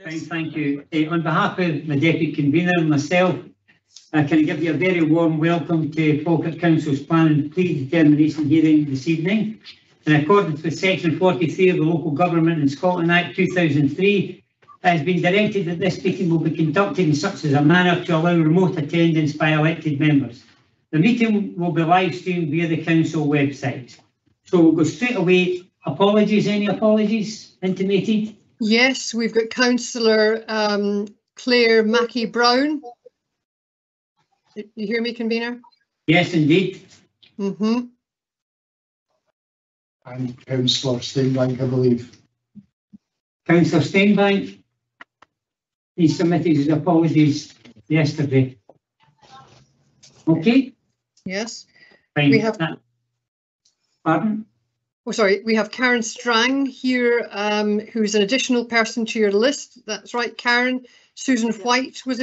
Fine, thank you. On behalf of my Deputy Convener and myself, can I give you a very warm welcome to Falkirk Council's Planning Predetermination hearing this evening. In accordance with Section 43 of the Local Government in Scotland Act 2003, it has been directed that this meeting will be conducted in such as a manner to allow remote attendance by elected members. The meeting will be live streamed via the council website. So we'll go straight away. Apologies, any apologies intimated? Yes, we've got Councillor Claire Mackey-Brown. You hear me, Convener? Yes, indeed. And Councillor Steinbank, I believe. Councillor Steinbank, he submitted his apologies yesterday. Okay? Yes. Fine. We have. Pardon? Oh, sorry. We have Karen Strang here, who's an additional person to your list. That's right, Karen. Susan White was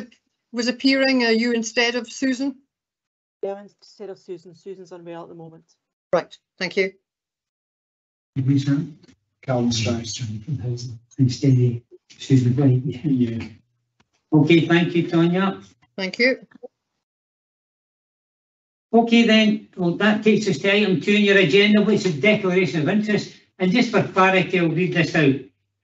appearing. Are you instead of Susan? Yeah, instead of Susan. Susan's unwell at the moment. Right. Thank you. Karen Strang. Instead of Susan White. Yeah. Okay, thank you, Tonya. Thank you. Okay then, well that takes us to item 2 on your agenda, which is declaration of interest. And just for clarity, I'll read this out.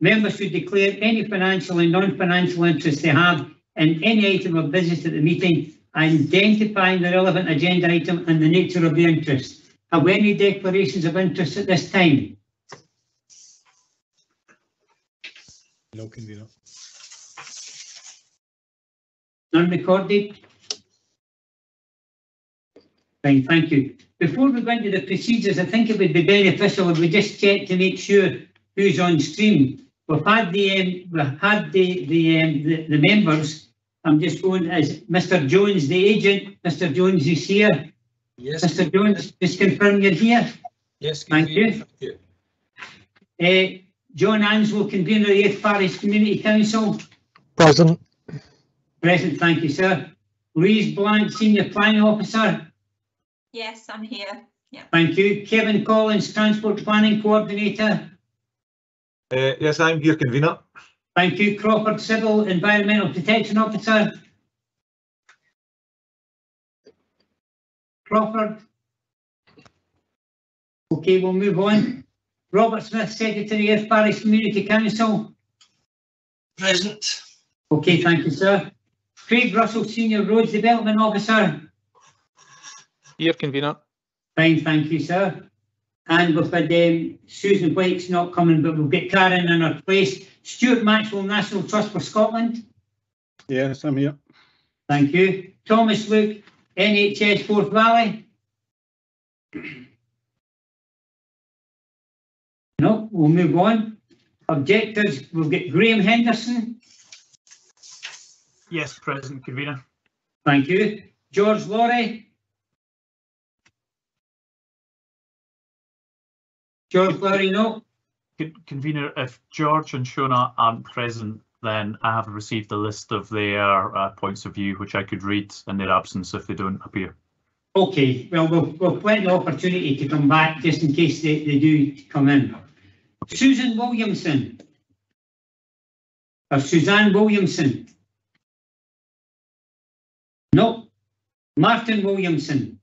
Members should declare any financial and non-financial interest they have in any item of business at the meeting, identifying the relevant agenda item and the nature of the interest. Have we any declarations of interest at this time? No, Convener. None recorded? Fine, thank you. Before we go into the procedures, I think it would be beneficial if we just check to make sure who's on stream. We've had the members. I'm just going as Mr. Jones, the agent. Mr. Jones is here. Yes. Mr. Jones, just confirm you're here. Yes. Thank you. John Anslow, convener of the 8th Parish Community Council. Present. Present, thank you, sir. Louise Blank, Senior Planning Officer. Yes, I'm here. Yeah. Thank you. Kevin Collins, Transport Planning Coordinator. Yes, I'm here, Convener. Thank you. Crawford, Civil Environmental Protection Officer. Crawford. Okay, we'll move on. Robert Smith, Secretary, 8th Parish Community Council. Present. Okay, thank you, sir. Craig Russell, Senior Roads Development Officer. Here, Convener. Fine, thank you, sir. And we've had Susan White's not coming, but we'll get Karen in her place. Stuart Maxwell, National Trust for Scotland. Yes, I'm here. Thank you. Thomas Luke, NHS Forth Valley. No, we'll move on. Objectives, we'll get Graham Henderson. Yes, present, Convener. Thank you. George Laurie. George Laurie, no. Convener, if George and Shona aren't present, then I have received a list of their points of view, which I could read in their absence if they don't appear. Okay, well, we'll plenty of opportunity to come back just in case they do come in. Susan Williamson. Or Suzanne Williamson. No. Martin Williamson.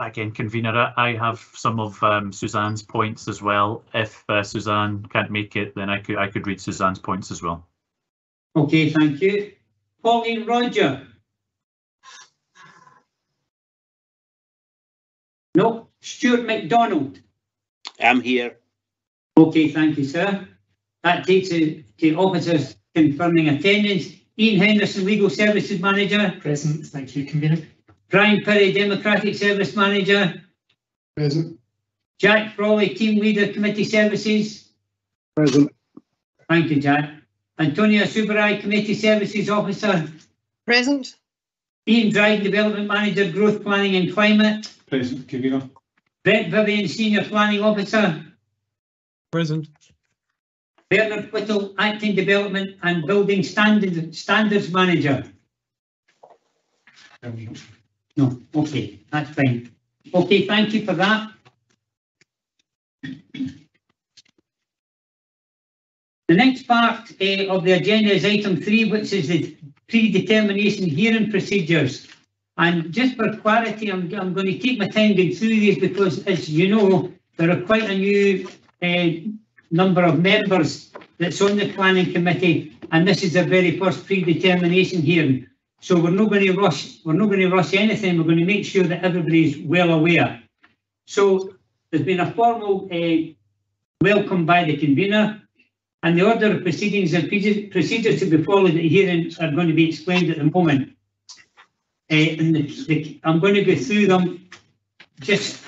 Again, Convener, I have some of Suzanne's points as well. If Suzanne can't make it, then I could read Suzanne's points as well. Okay, thank you. Pauline Roger. No. Stuart MacDonald. I'm here. Okay, thank you, sir. That takes it to officers confirming attendance. Ian Henderson, Legal Services Manager. Present, thank you, Convener. Brian Perry, Democratic Service Manager. Present. Jack Frawley, Team Leader, Committee Services. Present. Thank you, Jack. Antonia Subarai, Committee Services Officer. Present. Ian Dryden, Development Manager, Growth Planning and Climate. Present, Convener. Brett Vivian, Senior Planning Officer. Present. Bernard Whittle, Acting Development and Building Standards Manager. No, okay, that's fine. Okay, thank you for that. The next part of the agenda is item 3, which is the predetermination hearing procedures. And just for clarity, I'm going to take my time going through these because, as you know, there are quite a new number of members that's on the planning committee, and this is the very first predetermination hearing. So we're not going to rush. We're not going to rush anything. We're going to make sure that everybody's well aware. So there's been a formal welcome by the convener, and the order of proceedings and procedures to be followed at the hearing are going to be explained at the moment. And I'm going to go through them just.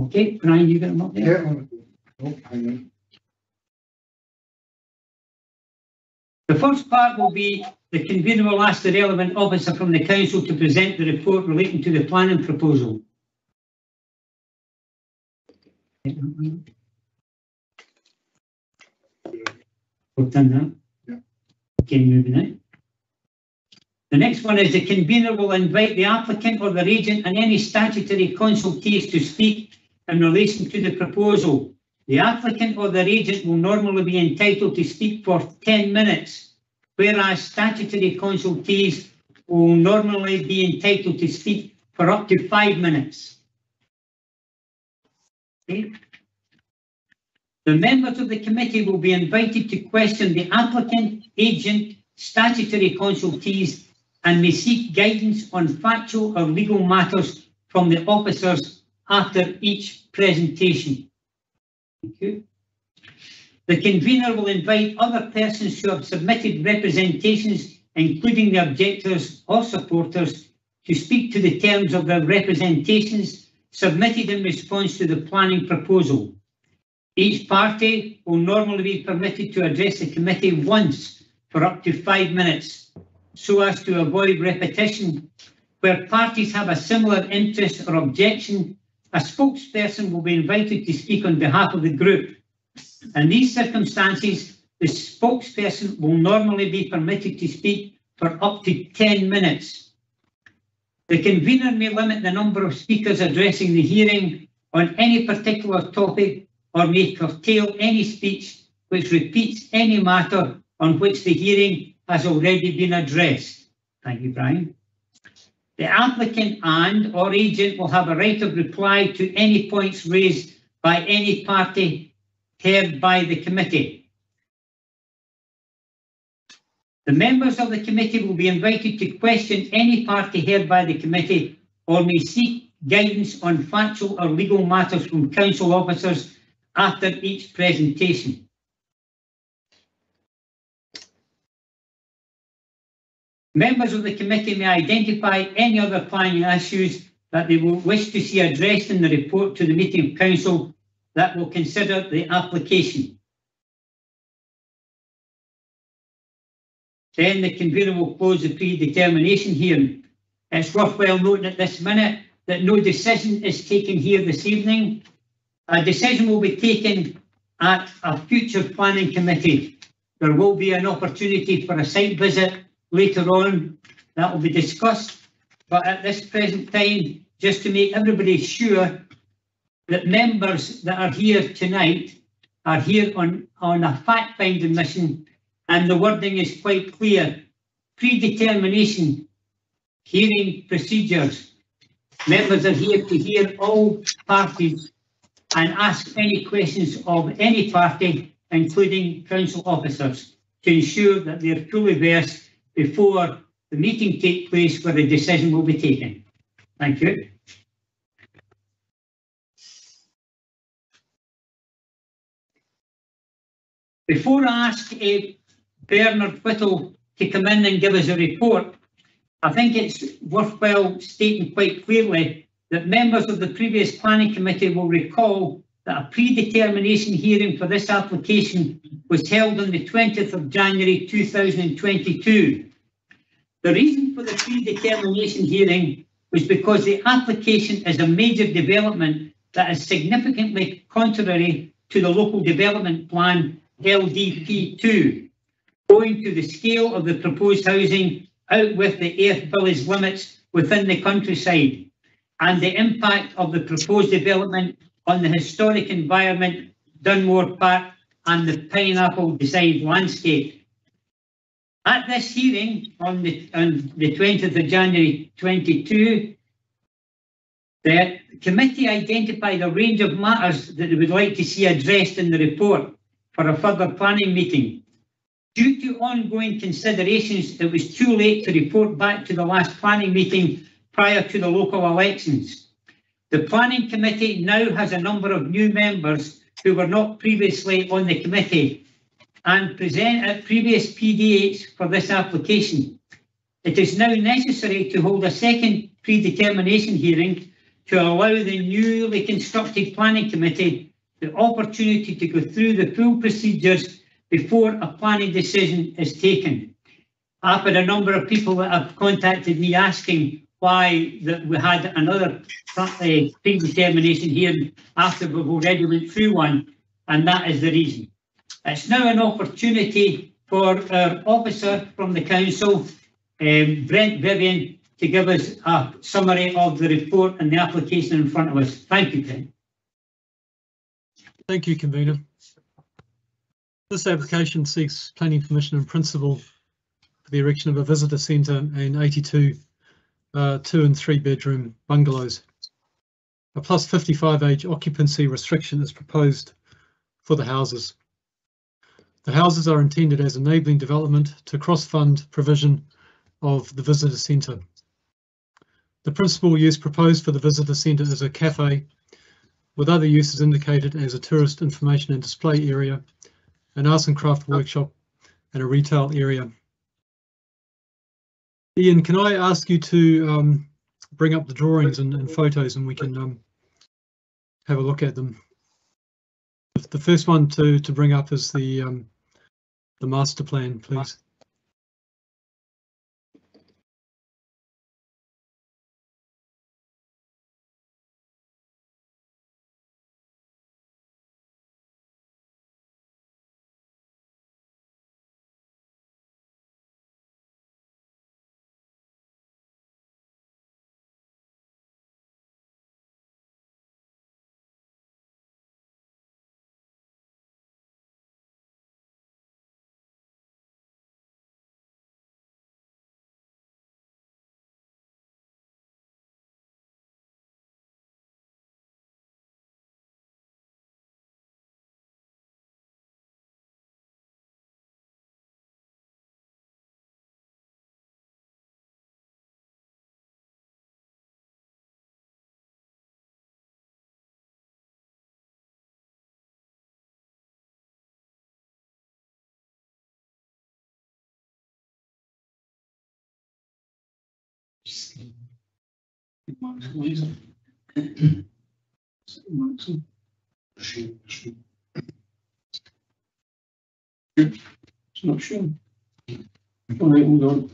Okay, Brian, you got them up there? Yeah. The first part will be the convener will ask the relevant officer from the council to present the report relating to the planning proposal. We've done that. Yeah. Okay, moving on. The next one is the convener will invite the applicant or their agent and any statutory consultees to speak in relation to the proposal. The applicant or their agent will normally be entitled to speak for 10 minutes, whereas statutory consultees will normally be entitled to speak for up to 5 minutes. Okay. The members of the committee will be invited to question the applicant, agent, statutory consultees, and may seek guidance on factual or legal matters from the officers after each presentation. Thank you. The convener will invite other persons who have submitted representations, including the objectors or supporters, to speak to the terms of their representations submitted in response to the planning proposal. Each party will normally be permitted to address the committee once for up to 5 minutes, so as to avoid repetition. Where parties have a similar interest or objection, a spokesperson will be invited to speak on behalf of the group. In these circumstances, the spokesperson will normally be permitted to speak for up to 10 minutes. The convener may limit the number of speakers addressing the hearing on any particular topic or may curtail any speech which repeats any matter on which the hearing has already been addressed. Thank you, Brian. The applicant and or agent will have a right of reply to any points raised by any party heard by the committee. The members of the committee will be invited to question any party heard by the committee or may seek guidance on factual or legal matters from council officers after each presentation. Members of the committee may identify any other planning issues that they will wish to see addressed in the report to the meeting of council that will consider the application. Then the convener will close the predetermination hearing. It's worthwhile noting at this minute that no decision is taken here this evening. A decision will be taken at a future planning committee. There will be an opportunity for a site visit later on that will be discussed, but at this present time, just to make everybody sure that members that are here tonight are here on a fact-finding mission, and the wording is quite clear. Predetermination hearing procedures. Members are here to hear all parties and ask any questions of any party, including council officers, to ensure that they are fully versed before the meeting takes place where a decision will be taken. Thank you. Before I ask Bernard Whittle to come in and give us a report, I think it's worthwhile stating quite clearly that members of the previous planning committee will recall that a predetermination hearing for this application was held on the 20th of January 2022. The reason for the predetermination hearing was because the application is a major development that is significantly contrary to the local development plan LDP2, owing to the scale of the proposed housing out with the earth village limits within the countryside and the impact of the proposed development on the historic environment, Dunmore Park and the Pineapple Design landscape. At this hearing on the 20th of January 22, the committee identified a range of matters that they would like to see addressed in the report for a further planning meeting. Due to ongoing considerations, it was too late to report back to the last planning meeting prior to the local elections. The planning committee now has a number of new members who were not previously on the committee and present at previous PDHs for this application. It is now necessary to hold a second predetermination hearing to allow the newly constructed planning committee the opportunity to go through the full procedures before a planning decision is taken. I've had a number of people that have contacted me asking why that we had another predetermination hearing after we've already went through one, and that is the reason. It's now an opportunity for our officer from the council, Brent Vivian, to give us a summary of the report and the application in front of us. Thank you, Brent. Thank you, Convener. This application seeks planning permission in principle for the erection of a visitor centre and 82 2 and 3 bedroom bungalows. A plus 55 age occupancy restriction is proposed for the houses. The houses are intended as enabling development to cross-fund provision of the visitor centre. The principal use proposed for the visitor centre is a cafe, with other uses indicated as a tourist information and display area, an arts and craft workshop, and a retail area. Ian, can I ask you to bring up the drawings and photos, and we can have a look at them? The first one to bring up is the master plan, please. It's not sure. All right, hold on.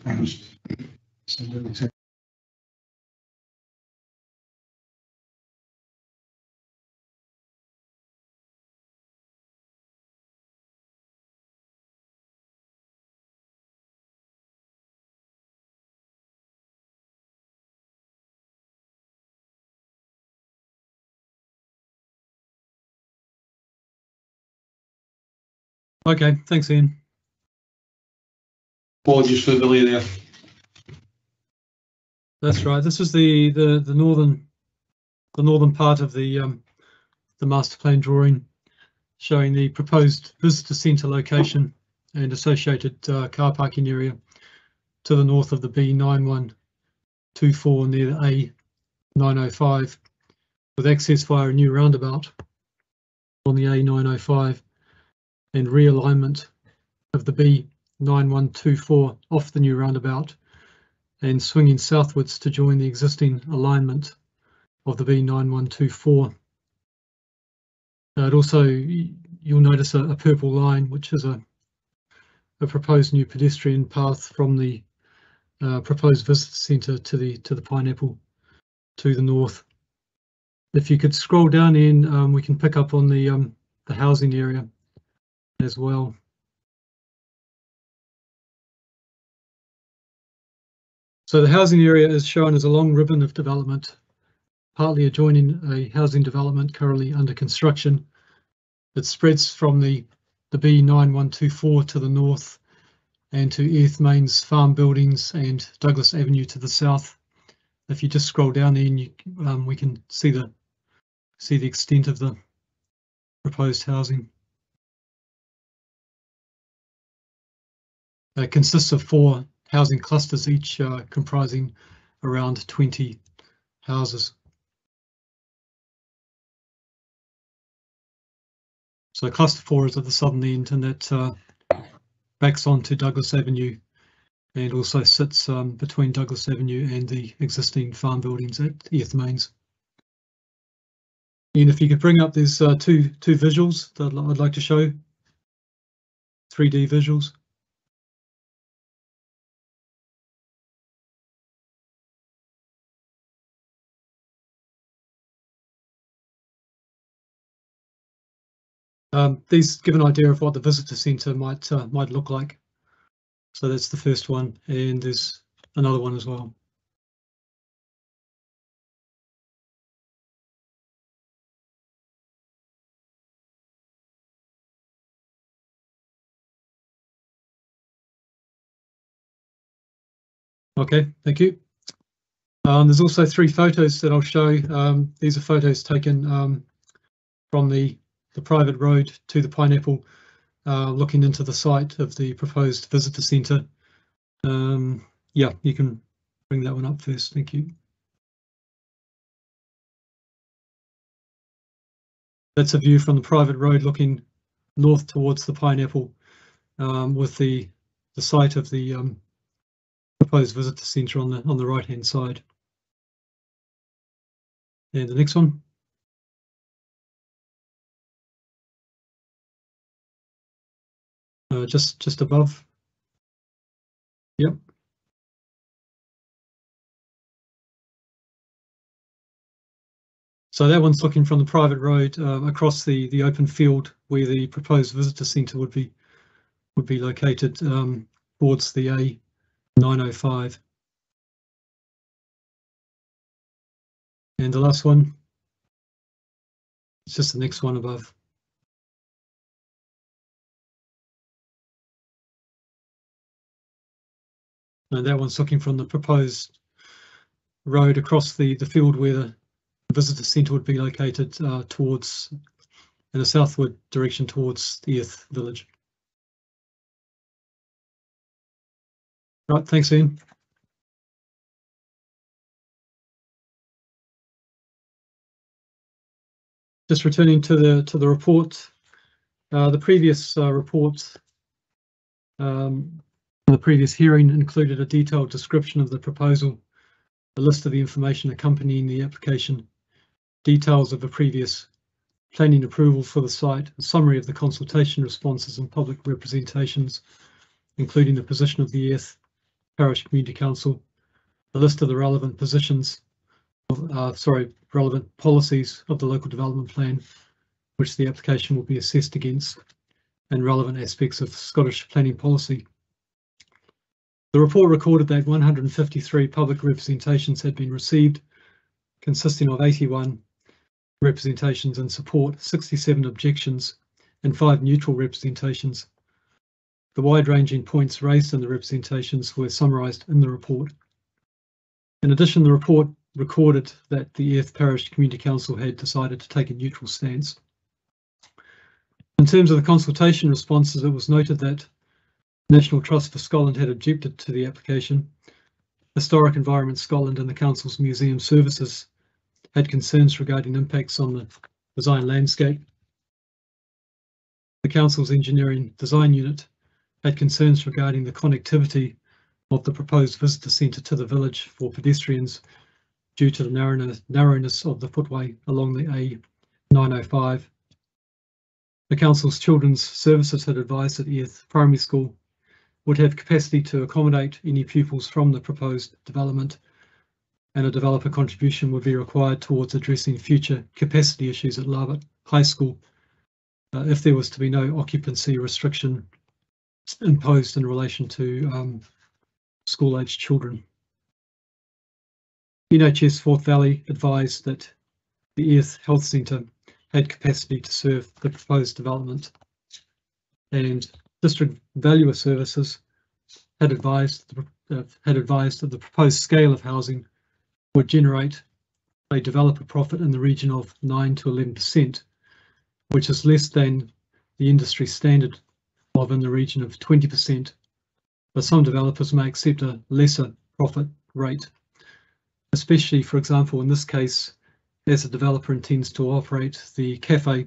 Okay, thanks, Ian. Apologies for the delay there. That's right. This is the northern part of the master plan drawing, showing the proposed visitor centre location and associated car parking area to the north of the B9124 near the A905, with access via a new roundabout on the A905 and realignment of the B9124 off the new roundabout and swinging southwards to join the existing alignment of the B9124. It also, you'll notice a purple line, which is a proposed new pedestrian path from the proposed visitor centre to the Pineapple to the north. If you could scroll down in, we can pick up on the housing area as well. So the housing area is shown as a long ribbon of development partly adjoining a housing development currently under construction. It spreads from the B9124 to the north and to Earth Main's farm buildings and Douglas Avenue to the south. If you just scroll down there, and we can see the extent of the proposed housing. It consists of 4 housing clusters, each comprising around 20 houses. So cluster 4 is at the southern end, and that backs onto Douglas Avenue and also sits between Douglas Avenue and the existing farm buildings at Earth Mains. And if you could bring up, there's two visuals that I'd like to show, 3D visuals. These give an idea of what the visitor centre might look like. So that's the first one, and there's another one as well. Okay, thank you. There's also 3 photos that I'll show. These are photos taken from the private road to the Pineapple, looking into the site of the proposed visitor centre. Yeah, you can bring that one up first. Thank you. That's a view from the private road looking north towards the Pineapple, with the site of the proposed visitor centre on the right hand side. And the next one. Just above. Yep. So that one's looking from the private road across the open field where the proposed visitor centre would be located, towards the A905. And the last one, it's just the next one above. And that one's looking from the proposed road across the field where the visitor centre would be located, towards, in a southward direction towards the Earth Village. Right, thanks, Ian. Just returning to the report, the previous report, the previous hearing included a detailed description of the proposal, a list of the information accompanying the application, details of the previous planning approval for the site, a summary of the consultation responses and public representations, including the position of the Earth Parish Community Council, a list of the relevant positions, relevant policies of the local development plan, which the application will be assessed against, and relevant aspects of Scottish planning policy. The report recorded that 153 public representations had been received, consisting of 81 representations in support, 67 objections, and 5 neutral representations. The wide-ranging points raised in the representations were summarised in the report. In addition, the report recorded that the Earth Parish Community Council had decided to take a neutral stance. In terms of the consultation responses, it was noted that National Trust for Scotland had objected to the application. Historic Environment Scotland and the Council's Museum Services had concerns regarding impacts on the design landscape. The Council's Engineering Design Unit had concerns regarding the connectivity of the proposed visitor centre to the village for pedestrians due to the narrowness of the footway along the A905. The Council's Children's Services had advised that Earth Primary School would have capacity to accommodate any pupils from the proposed development, and a developer contribution would be required towards addressing future capacity issues at Roundabout High School if there was to be no occupancy restriction imposed in relation to school-aged children. NHS Forth Valley advised that the Earth Health Centre had capacity to serve the proposed development, and District Valuer Services had advised that the proposed scale of housing would generate a developer profit in the region of 9 to 11%, which is less than the industry standard of in the region of 20%, but some developers may accept a lesser profit rate, especially, for example, in this case, as the developer intends to operate the cafe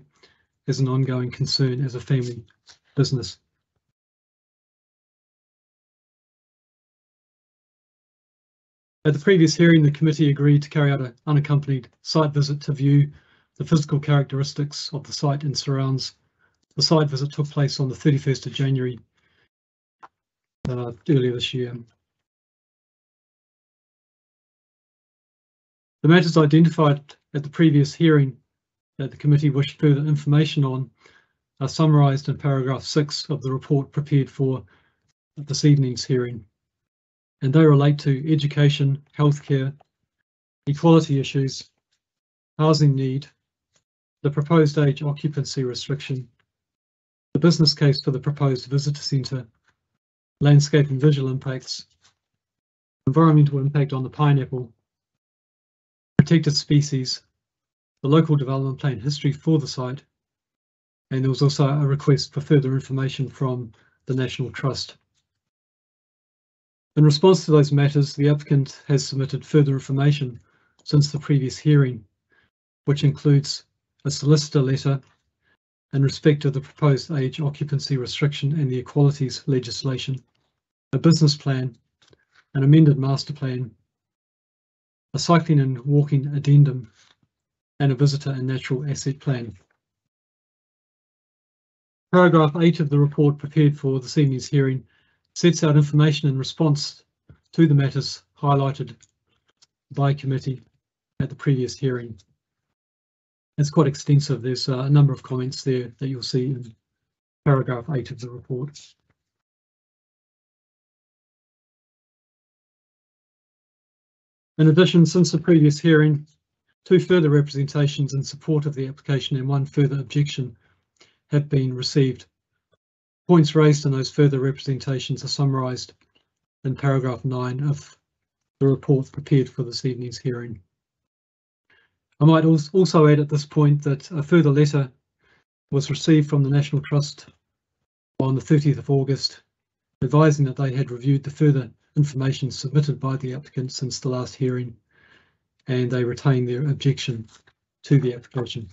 as an ongoing concern as a family business. At the previous hearing, the committee agreed to carry out an unaccompanied site visit to view the physical characteristics of the site and surrounds. The site visit took place on the 31st of January earlier this year. The matters identified at the previous hearing that the committee wished further information on are summarised in paragraph 6 of the report prepared for this evening's hearing, and they relate to education, healthcare, equality issues, housing need, the proposed age occupancy restriction, the business case for the proposed visitor centre, landscape and visual impacts, environmental impact on the pineapple, protected species, the local development plan history for the site, and there was also a request for further information from the National Trust. In response to those matters, the applicant has submitted further information since the previous hearing, which includes a solicitor letter in respect of the proposed age occupancy restriction and the equalities legislation, a business plan, an amended master plan, a cycling and walking addendum, and a visitor and natural asset plan. Paragraph 8 of the report prepared for this evening's hearing sets out information in response to the matters highlighted by committee at the previous hearing. It's quite extensive. There's a number of comments there that you'll see in paragraph 8 of the report. In addition, since the previous hearing, 2 further representations in support of the application and 1 further objection have been received. Points raised in those further representations are summarised in paragraph 9 of the report prepared for this evening's hearing. I might also add at this point that a further letter was received from the National Trust on the 30th of August, advising that they had reviewed the further information submitted by the applicant since the last hearing, and they retain their objection to the application.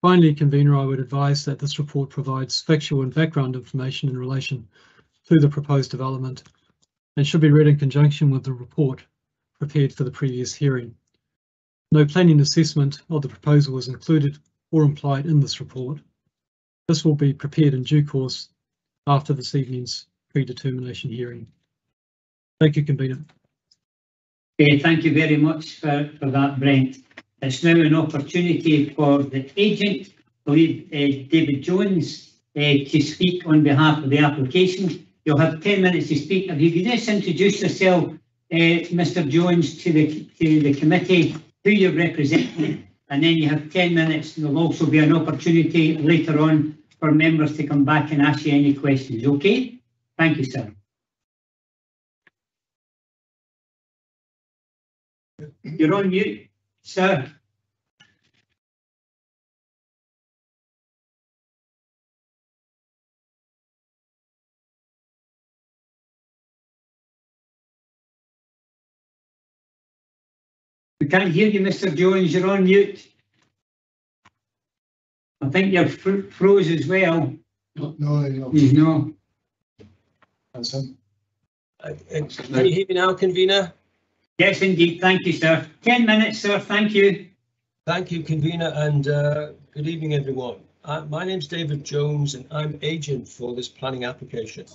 Finally, convener, I would advise that this report provides factual and background information in relation to the proposed development and should be read in conjunction with the report prepared for the previous hearing. No planning assessment of the proposal is included or implied in this report. This will be prepared in due course after this evening's predetermination hearing. Thank you, convener. Okay, thank you very much for that, Brent. It's now an opportunity for the agent, I believe David Jones, to speak on behalf of the application. You'll have 10 minutes to speak. If you could just introduce yourself, Mr. Jones, to the committee, who you're representing, and then you have 10 minutes. There'll also be an opportunity later on for members to come back and ask you any questions. Okay? Thank you, sir. You're on mute, sir. We can't hear you, Mr. Jones. You're on mute. I think you're froze as well. No. No. That's him. Can you hear me now, convener? Yes, indeed. Thank you, sir. 10 minutes, sir. Thank you. Thank you, convener, and good evening, everyone. My name's David Jones, and I'm agent for this planning application.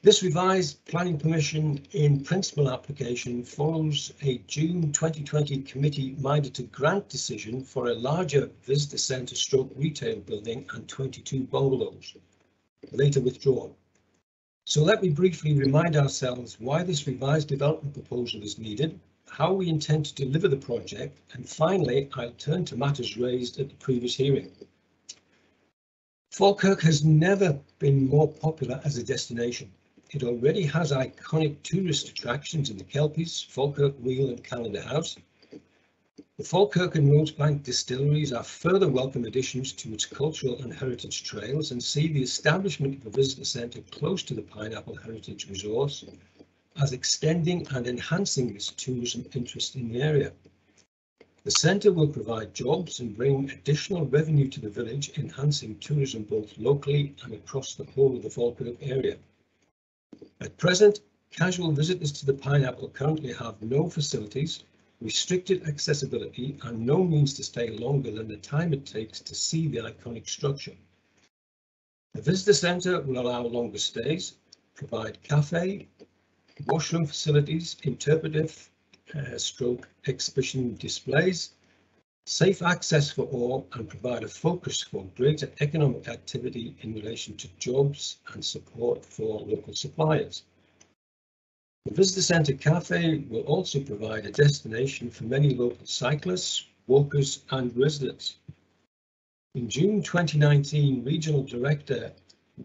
This revised planning permission in principle application follows a June 2020 committee minded to grant decision for a larger visitor centre stroke retail building and 22 bungalows, later withdrawn. So let me briefly remind ourselves why this revised development proposal is needed, how we intend to deliver the project, and finally, I'll turn to matters raised at the previous hearing. Falkirk has never been more popular as a destination. It already has iconic tourist attractions in the Kelpies, Falkirk Wheel and Calendar House. The Falkirk and Rosebank distilleries are further welcome additions to its cultural and heritage trails and see the establishment of a visitor centre close to the Pineapple Heritage Resource as extending and enhancing this tourism interest in the area. The centre will provide jobs and bring additional revenue to the village, enhancing tourism both locally and across the whole of the Falkirk area. At present, casual visitors to the Pineapple currently have no facilities, restricted accessibility and no means to stay longer than the time it takes to see the iconic structure. The visitor centre will allow longer stays, provide cafe, washroom facilities, interpretive stroke exhibition displays, safe access for all, and provide a focus for greater economic activity in relation to jobs and support for local suppliers. The Visitor Centre Cafe will also provide a destination for many local cyclists, walkers and residents. In June 2019, Regional Director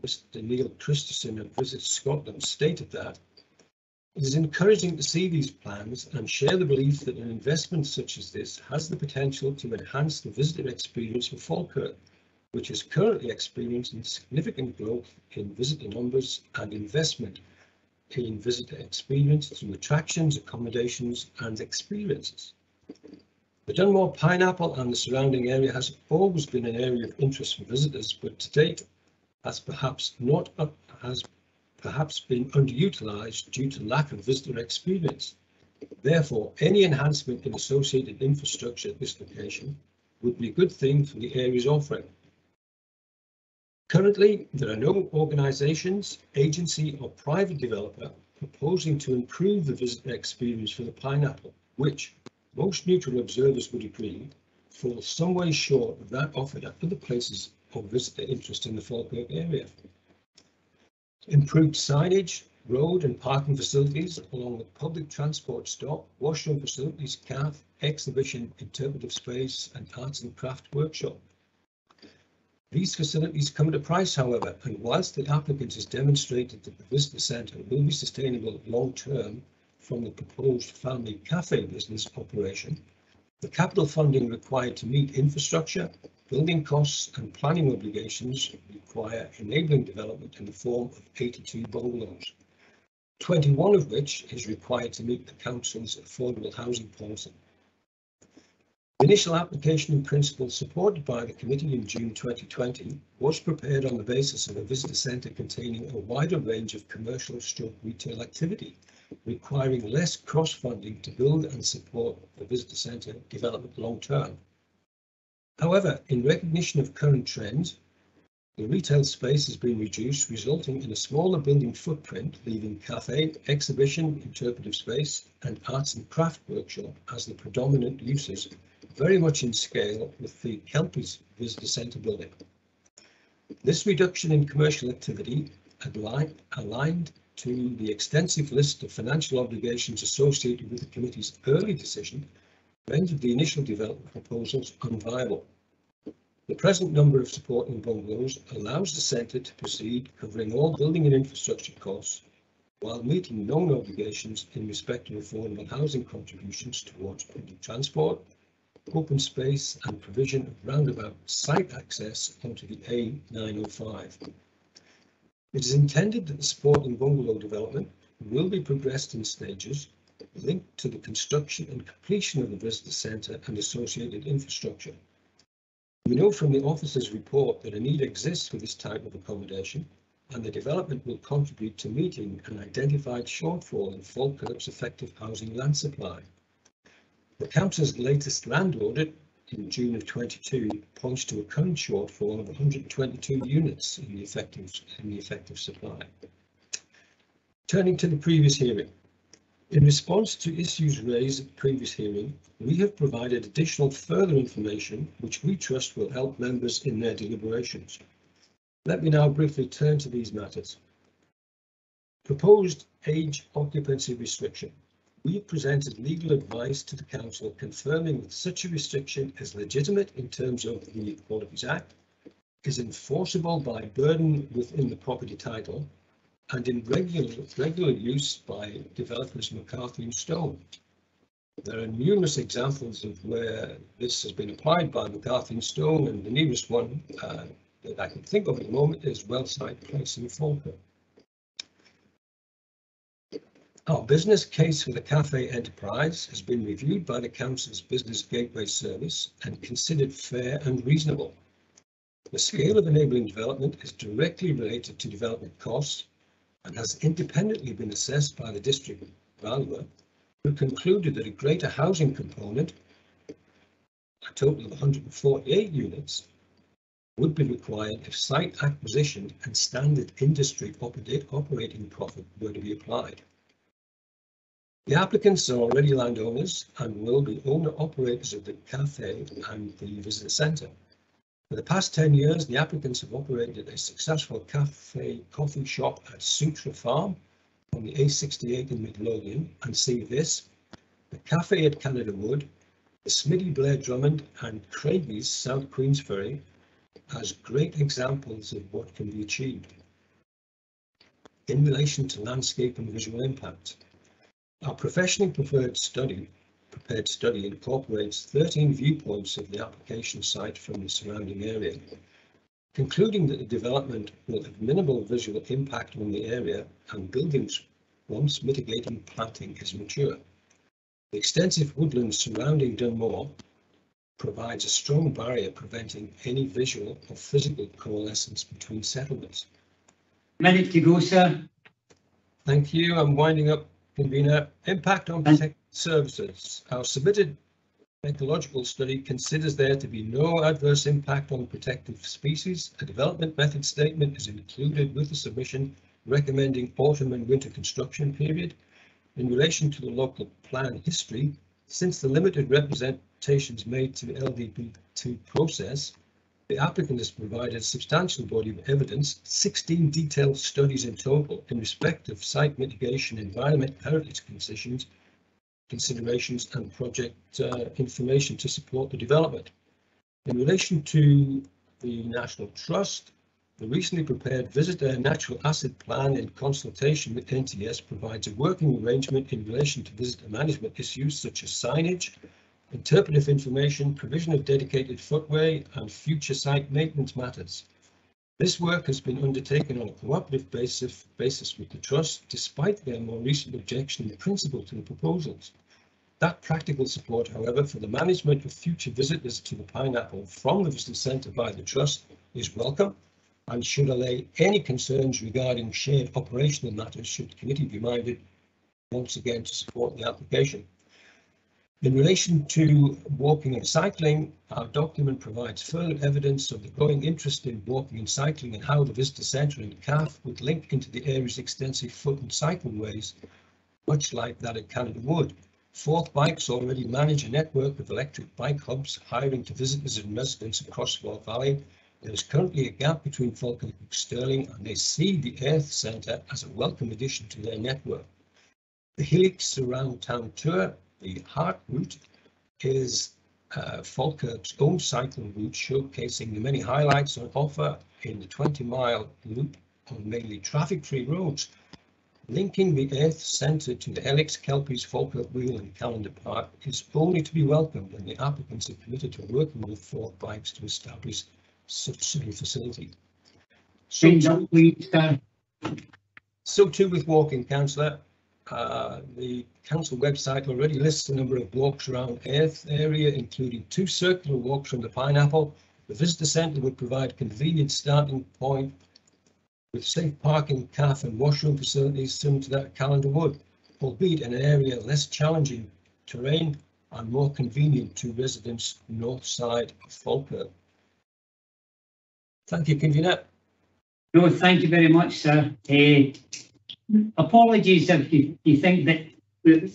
Mr. Neil Christensen of Visit Scotland stated that it is encouraging to see these plans and share the belief that an investment such as this has the potential to enhance the visitor experience for Falkirk, which is currently experiencing significant growth in visitor numbers and investment in visitor experience through attractions, accommodations and experiences. The Dunmore Pineapple and the surrounding area has always been an area of interest for visitors, but to date has perhaps been underutilised due to lack of visitor experience. Therefore, any enhancement in associated infrastructure at this location would be a good thing for the area's offering. Currently, there are no organisations, agency or private developer proposing to improve the visitor experience for the Pineapple, which most neutral observers would agree falls some way short of that offered at other places of visitor interest in the Falkirk area. Improved signage, road and parking facilities, along with public transport stop, washroom facilities, cafe, exhibition, interpretive space and arts and craft workshop. These facilities come at a price, however, and whilst the applicant has demonstrated that the visitor centre will be sustainable long term from the proposed family cafe business operation, the capital funding required to meet infrastructure, building costs and planning obligations require enabling development in the form of 82 bungalows, 21 of which is required to meet the council's affordable housing policy. The initial application in principle supported by the committee in June 2020 was prepared on the basis of a visitor centre containing a wider range of commercial stroke retail activity, requiring less cross-funding to build and support the visitor centre development long term. However, in recognition of current trends, the retail space has been reduced, resulting in a smaller building footprint, leaving cafe, exhibition, interpretive space and arts and craft workshop as the predominant uses, very much in scale with the Kelpies Visitor Centre building. This reduction in commercial activity, aligned to the extensive list of financial obligations associated with the committee's early decision, rendered the initial development proposals unviable. The present number of supporting bungalows allows the centre to proceed covering all building and infrastructure costs while meeting known obligations in respect of affordable housing contributions towards public transport, open space and provision of roundabout site access onto the A905. It is intended that the supporting bungalow development will be progressed in stages linked to the construction and completion of the visitor centre and associated infrastructure. We know from the officer's report that a need exists for this type of accommodation, and the development will contribute to meeting an identified shortfall in Falkirk's effective housing land supply. The council's latest land audit in June of 22 points to a current shortfall of 122 units in the effective supply. Turning to the previous hearing. In response to issues raised at the previous hearing, we have provided additional further information which we trust will help members in their deliberations. Let me now briefly turn to these matters. Proposed age occupancy restriction. We have presented legal advice to the council confirming that such a restriction is legitimate in terms of the Equalities Act, is enforceable by burden within the property title, and in regular use by developers McCarthy and Stone. There are numerous examples of where this has been applied by McCarthy and Stone, and the nearest one that I can think of at the moment is Wellside Place in Falkirk. Our business case for the cafe enterprise has been reviewed by the council's Business Gateway Service and considered fair and reasonable. The scale of enabling development is directly related to development costs and has independently been assessed by the district valuer, who concluded that a greater housing component, a total of 148 units, would be required if site acquisition and standard industry operating profit were to be applied. The applicants are already landowners and will be owner-operators of the cafe and the visitor centre. For the past 10 years, the applicants have operated a successful cafe coffee shop at Sutra Farm on the A68 in Midlothian, and see this, the cafe at Canada Wood, the Smitty Blair Drummond and Craigie's South Queensferry as great examples of what can be achieved. In relation to landscape and visual impact, our professionally prepared study incorporates 13 viewpoints of the application site from the surrounding area, concluding that the development will have minimal visual impact on the area and buildings once mitigating planting is mature. The extensive woodlands surrounding Dunmore provides a strong barrier preventing any visual or physical coalescence between settlements. Minute to go, sir. Thank you. I'm winding up, convener. Impact on protected services. Our submitted ecological study considers there to be no adverse impact on protected species. A development method statement is included with the submission recommending autumn and winter construction period. In relation to the local plan history, since the limited representations made to the LDP2 process, the applicant has provided a substantial body of evidence, 16 detailed studies in total in respect of site mitigation, environment, heritage considerations and project information to support the development. In relation to the National Trust, the recently prepared Visitor Natural Asset Plan in consultation with NTS provides a working arrangement in relation to visitor management issues such as signage, interpretive information, provision of dedicated footway and future site maintenance matters. This work has been undertaken on a cooperative basis with the Trust, despite their more recent objection in principle to the proposals. That practical support, however, for the management of future visitors to the Pineapple from the Visitor Centre by the Trust is welcome, and should allay any concerns regarding shared operational matters should the committee be minded once again to support the application. In relation to walking and cycling, our document provides further evidence of the growing interest in walking and cycling and how the visitor centre and CAF would link into the area's extensive foot and cycleways, much like that at Canada Wood. Forth Bikes already manage a network of electric bike hubs hiring to visitors and residents across Forth Valley. There is currently a gap between Falkirk and Stirling, and they see the Earth Centre as a welcome addition to their network. The Helix Around Town Tour, the Heart Route, is Falkirk's own cycling route, showcasing the many highlights on offer in the 20-mile loop on mainly traffic-free roads. Linking the Earth Centre to the Helix, Kelpies, Falkirk Wheel and Calendar Park is only to be welcomed, and the applicants are committed to working with Forth Bikes to establish such a facility. So too with walking, councillor. The council website already lists a number of walks around Earth area, including 2 circular walks from the Pineapple. The visitor centre would provide convenient starting point with safe parking, CAF and washroom facilities similar to that at Calendar Wood, albeit in an area less challenging terrain and more convenient to residents north side of Falkirk. Thank you, convener. No, thank you very much, sir. Apologies if you think that in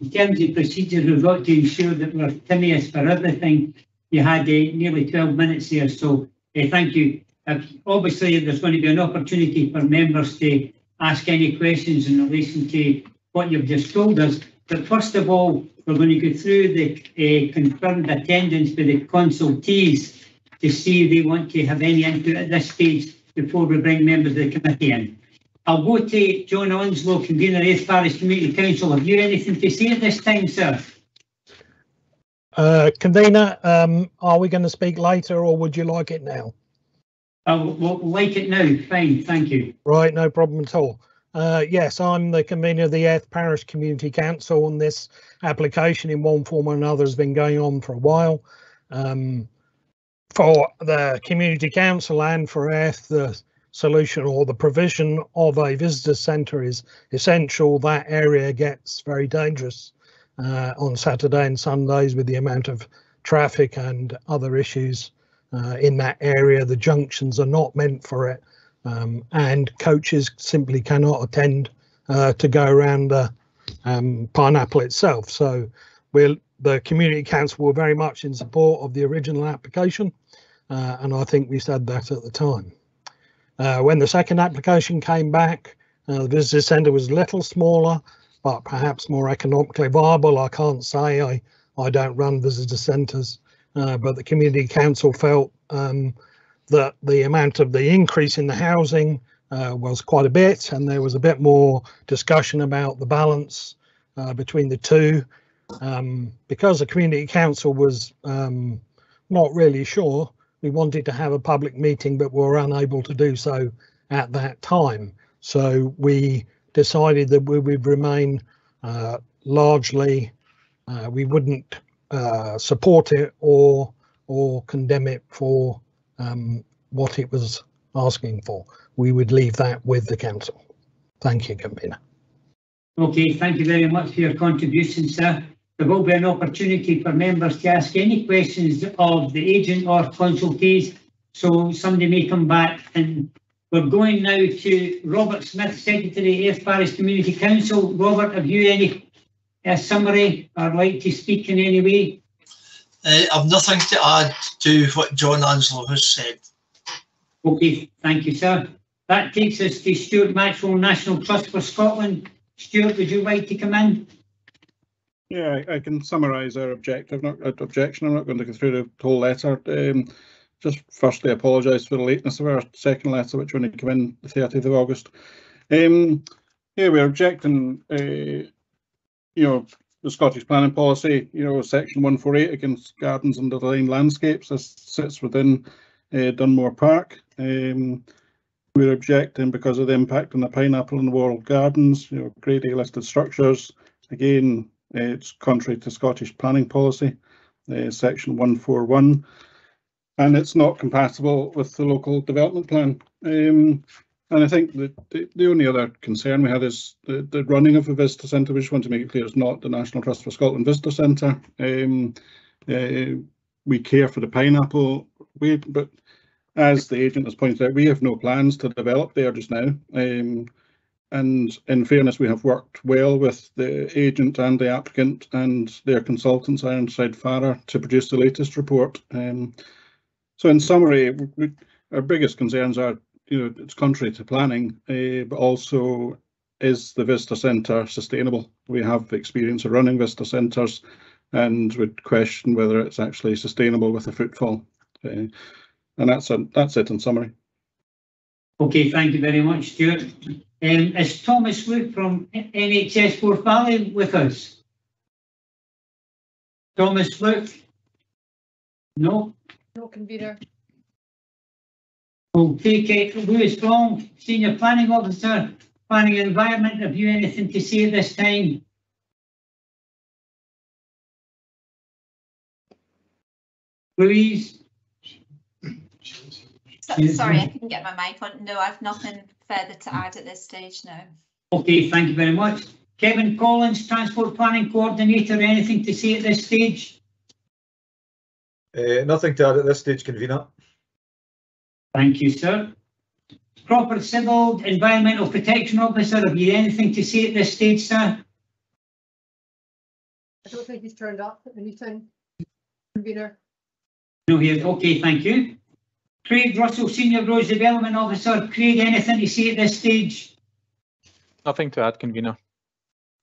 terms of procedure we've got to ensure that we're timious for everything. You had nearly 12 minutes there, so thank you. Obviously there's going to be an opportunity for members to ask any questions in relation to what you've just told us. But first of all, we're going to go through the confirmed attendance by the consultees to see if they want to have any input at this stage before we bring members of the committee in. I'll go to John Onslow, convener of Airth Parish Community Council. Have you anything to say at this time, sir? Convener, are we going to speak later or would you like it now? We'll like it now. Fine, thank you. Right, no problem at all. Yes, I'm the convener of the Airth Parish Community Council, and this application in one form or another has been going on for a while. For the Community Council and for Airth, the solution or the provision of a visitor centre is essential. That area gets very dangerous on Saturday and Sundays with the amount of traffic and other issues in that area. The junctions are not meant for it, and coaches simply cannot attend to go around the Pineapple itself. So the Community Council were very much in support of the original application, and I think we said that at the time. When the second application came back, the visitor centre was a little smaller, but perhaps more economically viable. I can't say, I don't run visitor centres, but the Community Council felt that the amount of the increase in the housing was quite a bit, and there was a bit more discussion about the balance between the two. Because the Community Council was not really sure, we wanted to have a public meeting, but were unable to do so at that time. So we decided that we would remain largely, we wouldn't support it or condemn it for what it was asking for. We would leave that with the council. Thank you, Convener. Okay, thank you very much for your contribution, sir. There will be an opportunity for members to ask any questions of the agent or consultees, so somebody may come back. And we're going now to Robert Smith, Secretary, Airth Parish Community Council. Robert, have you any summary or like to speak in any way? I've nothing to add to what John Onslow has said. Okay, thank you, sir. That takes us to Stuart Maxwell, National Trust for Scotland. Stuart, would you like to come in? Yeah, I can summarise our objection. I'm not going to go through the whole letter. Just firstly, apologise for the lateness of our second letter, which only came in the 30th of August. Yeah, we're objecting, the Scottish planning policy, section 148 against gardens and underlying landscapes. This sits within Dunmore Park. We're objecting because of the impact on the pineapple and walled gardens, Grade A listed structures. Again, it's contrary to Scottish planning policy, section 141, and it's not compatible with the local development plan. And I think that the only other concern we had is the running of a visitor centre. We just want to make it clear it's not the National Trust for Scotland Visitor Centre. We care for the pineapple, but as the agent has pointed out, we have no plans to develop there just now. And in fairness, we have worked well with the agent and the applicant and their consultants, Ironside Farrer, to produce the latest report. So in summary, our biggest concerns are, it's contrary to planning, but also is the visitor centre sustainable? We have experience of running visitor centres and would question whether it's actually sustainable with a footfall. And that's it in summary. Okay, thank you very much, Stuart. Is Thomas Luke from NHS Forth Valley with us? Thomas Luke? No? No, Convener. We'll take it. Lewis Long, Senior Planning Officer, Planning and Environment. Have you anything to say at this time? Louise? Sorry, I couldn't get my mic on. No, I've nothing further to add at this stage, no. Okay, thank you very much. Kevin Collins, Transport Planning Coordinator, anything to say at this stage? Nothing to add at this stage, Convener. Thank you, sir. Proper Civil Environmental Protection Officer, have you anything to say at this stage, sir? I don't think he's turned up at any time, Convener. No, here. Okay, thank you. Craig Russell, Senior Roads Development Officer. Craig, anything to say at this stage? Nothing to add, convener.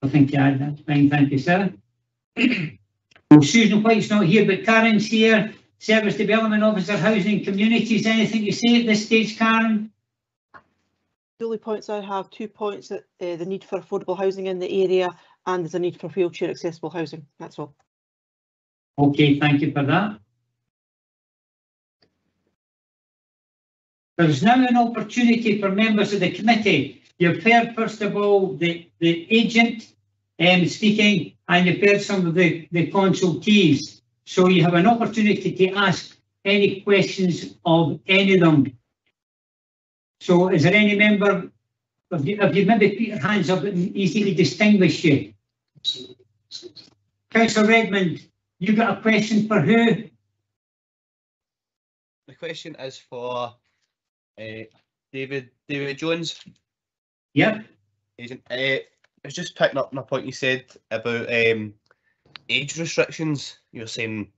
Nothing to add, that's fine, thank you, sir. Well, Susan White's not here, but Karen's here. Service Development Officer, Housing Communities. Anything to say at this stage, Karen? The only points I have, 2 points, that the need for affordable housing in the area, and there's a need for wheelchair accessible housing. That's all. Okay, thank you for that. There's now an opportunity for members of the committee. You've heard, first of all, the agent speaking, and you've heard some of the consultees. So you have an opportunity to ask any questions of any of them. So is there any member, have you maybe put your hands up and easily distinguish you? Councillor Redmond, you got a question for who? The question is for David Jones. Yep. Agent. I was just picking up on a point you said about age restrictions. You were saying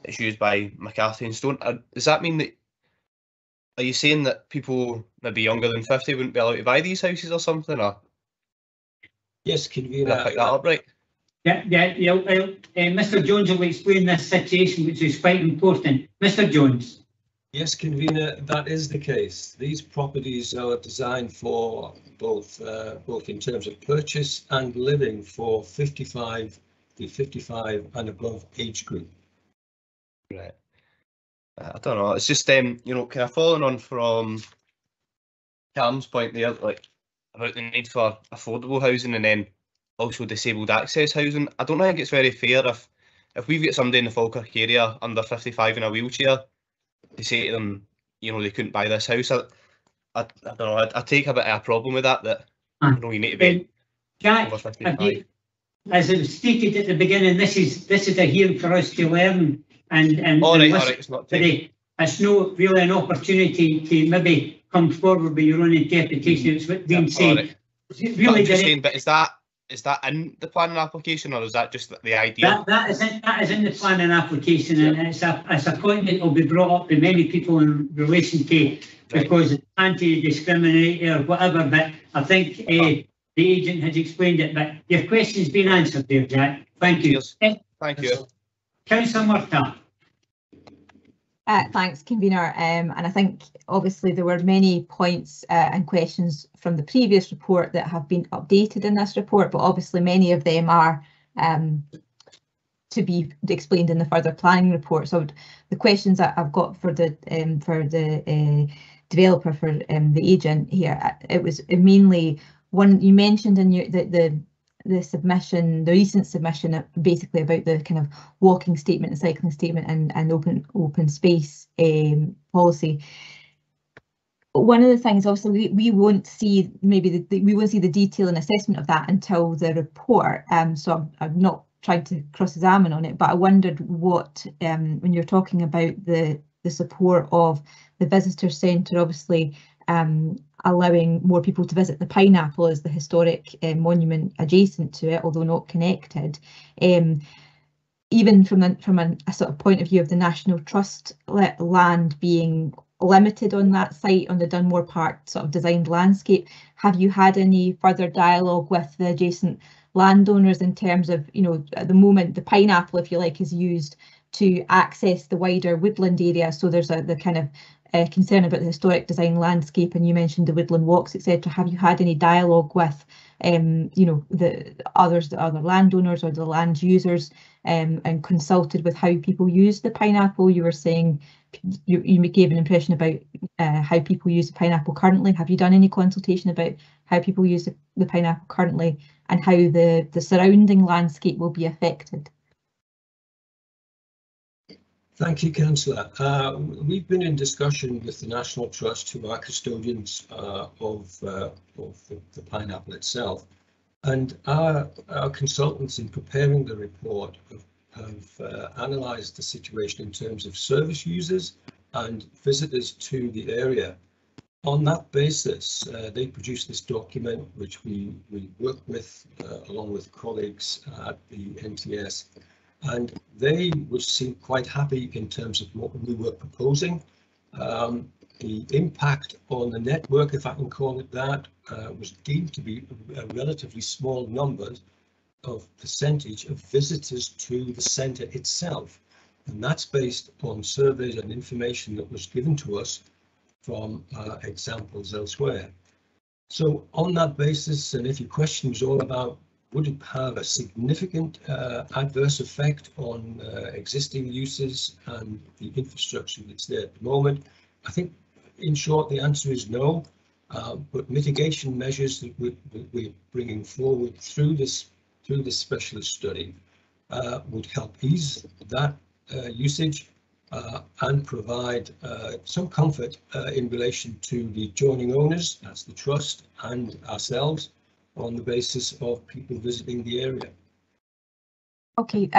it's used by McCarthy and Stone. Does that mean that, are you saying that people maybe younger than 50 wouldn't be allowed to buy these houses or something? Or Yes, convener. did I pick that up right? Yeah. Mr. Jones will explain this situation, which is quite important. Mr. Jones. Yes, convener, that is the case. These properties are designed for both in terms of purchase and living for 55 and above age group. Right. I don't know. It's just you know, kind of following on from Cam's point there, like about the need for affordable housing and then also disabled access housing. I don't think it's very fair if we've got somebody in the Falkirk area under 55 in a wheelchair to say to them, you know, they couldn't buy this house. I don't know. I take a bit of a problem with that. You know, you need to be Jack, over 55. as I stated at the beginning, this is a hearing for us to learn and all right, listen it's not today. It's not really an opportunity to maybe come forward with your own interpretation. It's what's being said. Right. Really, just saying, but is that in the planning application, or is that just the idea? That is in the planning application, and it's a point that will be brought up by many people in relation to, because it's anti-discriminatory or whatever. But I think the agent has explained it. But your question's been answered there, Jack. Thank you. Thank you. Councillor Murtagh. Thanks, convener. And I think obviously there were many points and questions from the previous report that have been updated in this report, but obviously many of them are to be explained in the further planning report. So the questions that I've got for the developer, for the agent here, it was mainly one you mentioned in the submission, the recent submission, basically about the kind of walking statement and cycling statement and open space policy. One of the things, obviously, we won't see we won't see the detail and assessment of that until the report. So I'm not trying to cross-examine on it, but I wondered what, when you're talking about the support of the visitor centre, obviously allowing more people to visit the Pineapple as the historic monument adjacent to it, although not connected. Even from a sort of point of view of the National Trust land being limited on that site, on the Dunmore Park sort of designed landscape, have you had any further dialogue with the adjacent landowners in terms of, you know, at the moment the Pineapple, if you like, is used to access the wider woodland area, so there's the kind of concern about the historic design landscape, and you mentioned the woodland walks, etc. Have you had any dialogue with you know, the other landowners or the land users, and consulted with how people use the Pineapple? You were saying you gave an impression about how people use the Pineapple currently. Have you done any consultation about how people use the Pineapple currently and how the surrounding landscape will be affected? Thank you, Councillor. We've been in discussion with the National Trust, who are custodians of the Pineapple itself, and our consultants in preparing the report have analysed the situation in terms of service users and visitors to the area. On that basis, they produced this document, which we work with along with colleagues at the NTS. And they would seem quite happy in terms of what we were proposing. The impact on the network, if I can call it that, was deemed to be a relatively small number of percentage of visitors to the centre itself. And that's based on surveys and information that was given to us from examples elsewhere. So on that basis, and if your question was all about would it have a significant adverse effect on existing uses and the infrastructure that's there at the moment, I think in short the answer is no. But mitigation measures that we're bringing forward through this specialist study would help ease that usage and provide some comfort in relation to the joining owners, that's the trust, and ourselves on the basis of people visiting the area. Okay,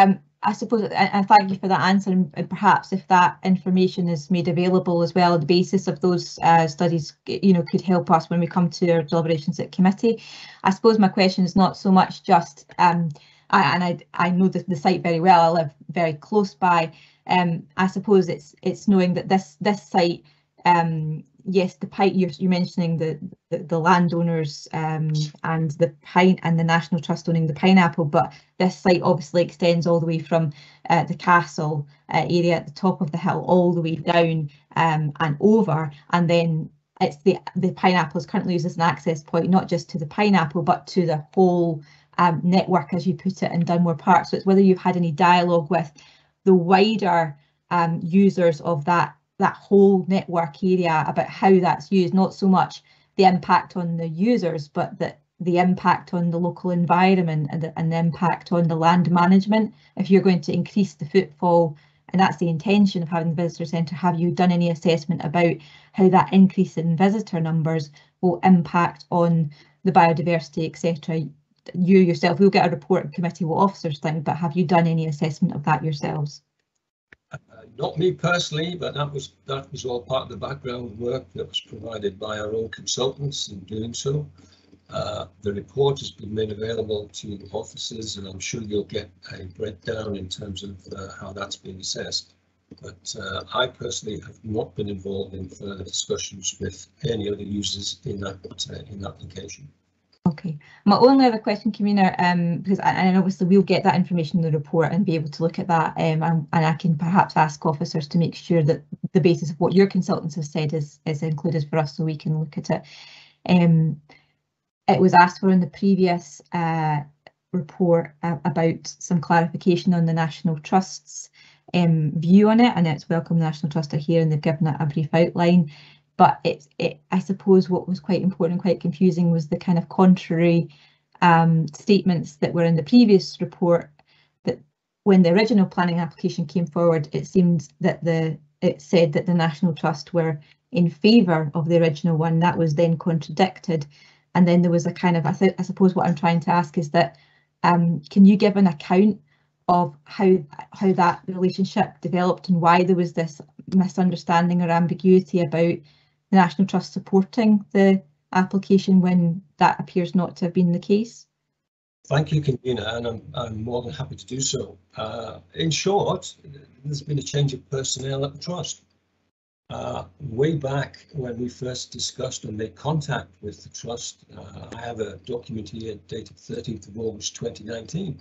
I suppose, and thank you for that answer, and perhaps if that information is made available as well, the basis of those studies, you know, could help us when we come to our deliberations at committee. I suppose my question is not so much just, I know the site very well, I live very close by. I suppose it's knowing that this site, yes, the pine, you're mentioning the landowners and the pine and the National Trust owning the pineapple, but this site obviously extends all the way from the castle area at the top of the hill all the way down and over, and then it's the pineapple is currently used as an access point not just to the pineapple but to the whole network, as you put it, in Dunmore Park. So it's whether you've had any dialogue with the wider users of that whole network area about how that's used, not so much the impact on the users, but the impact on the local environment and the impact on the land management. If you're going to increase the footfall, and that's the intention of having the visitor centre, have you done any assessment about how that increase in visitor numbers will impact on the biodiversity, etc.? You yourself, we'll get a report in committee what officers think, but have you done any assessment of that yourselves? Not me personally, but that was all part of the background work that was provided by our own consultants in doing so. The report has been made available to officers, and I'm sure you'll get a breakdown in terms of how that's been assessed. But I personally have not been involved in further discussions with any other users in that location. Okay, my only other question, Convener, because and obviously we'll get that information in the report and be able to look at that, and I can perhaps ask officers to make sure that the basis of what your consultants have said is included for us, so we can look at it. It was asked for in the previous report about some clarification on the National Trust's view on it, and it's welcome the National Trust are here and they've given it a brief outline. But I suppose what was quite important, quite confusing, was the kind of contrary statements that were in the previous report, that when the original planning application came forward, it seemed that it said that the National Trust were in favour of the original one. That was then contradicted. And then there was a kind of, I suppose what I'm trying to ask is that, can you give an account of how that relationship developed and why there was this misunderstanding or ambiguity about the National Trust supporting the application when that appears not to have been the case? Thank you, Convener, and I'm more than happy to do so. In short, there's been a change of personnel at the Trust. Way back when we first discussed and made contact with the Trust, I have a document here dated 13th of August 2019,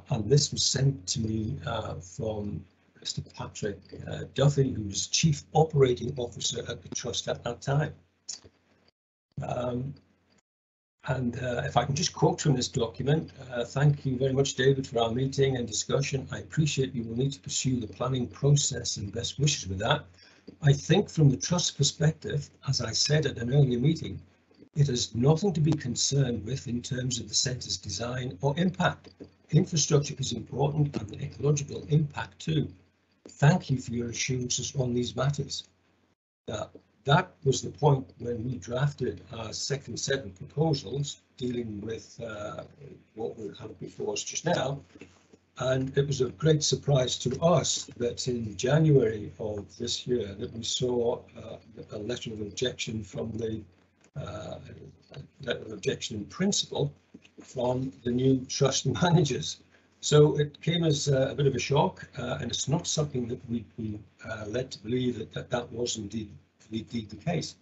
and this was sent to me from Mr. Patrick Duffy, who was Chief Operating Officer at the Trust at that time. If I can just quote from this document, thank you very much, David, for our meeting and discussion. I appreciate you will need to pursue the planning process and best wishes with that. I think from the Trust's perspective, as I said at an earlier meeting, it has nothing to be concerned with in terms of the centre's design or impact. Infrastructure is important and the ecological impact too. Thank you for your assurances on these matters. That was the point when we drafted our second set of proposals dealing with what we have before us just now. And it was a great surprise to us that in January of this year that we saw a letter of objection from the letter of objection in principle from the new trust managers. So it came as a bit of a shock, and it's not something that we'd be led to believe that was indeed be indeed the case.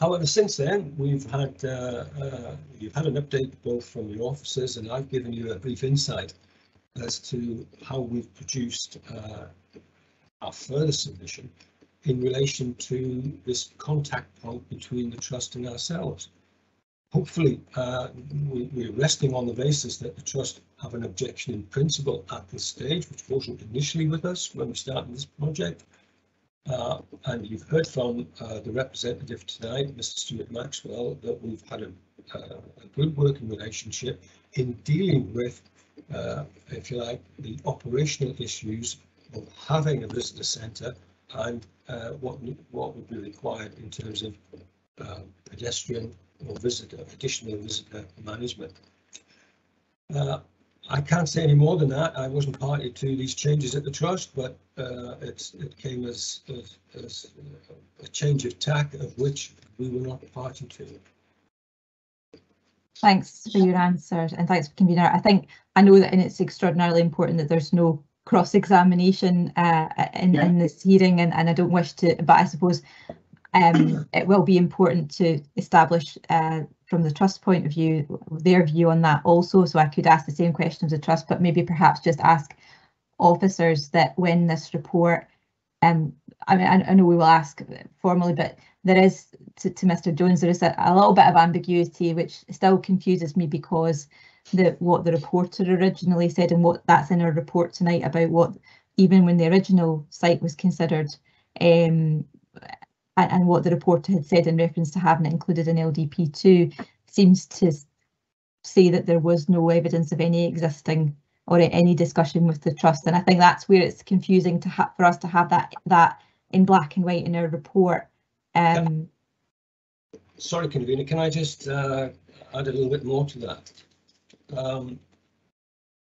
However, since then, you've had an update both from your officers, and I've given you a brief insight as to how we've produced our further submission in relation to this contact point between the trust and ourselves. Hopefully, we're resting on the basis that the trust have an objection in principle at this stage, which wasn't initially with us when we started this project. And you've heard from the representative tonight, Mr. Stuart Maxwell, that we've had a good working relationship in dealing with, if you like, the operational issues of having a visitor centre and what would be required in terms of pedestrian or additional visitor management. I can't say any more than that. I wasn't party to these changes at the trust, but it came as a change of tack of which we were not party to. Thanks for your answer, and thanks for convener. I know that, and it's extraordinarily important that there's no cross-examination in this hearing, and I don't wish to, but I suppose it will be important to establish from the trust point of view their view on that also. So I could ask the same question of the trust, but maybe perhaps just ask officers that when this report, I mean, I know we will ask formally, but there is, to Mr. Jones, there is a little bit of ambiguity which still confuses me, because what the reporter originally said and what that's in our report tonight about what, even when the original site was considered, and what the reporter had said in reference to having it included in LDP2 seems to say that there was no evidence of any existing or any discussion with the trust, and I think that's where it's confusing for us to have that in black and white in our report. Sorry, convener, can I just add a little bit more to that?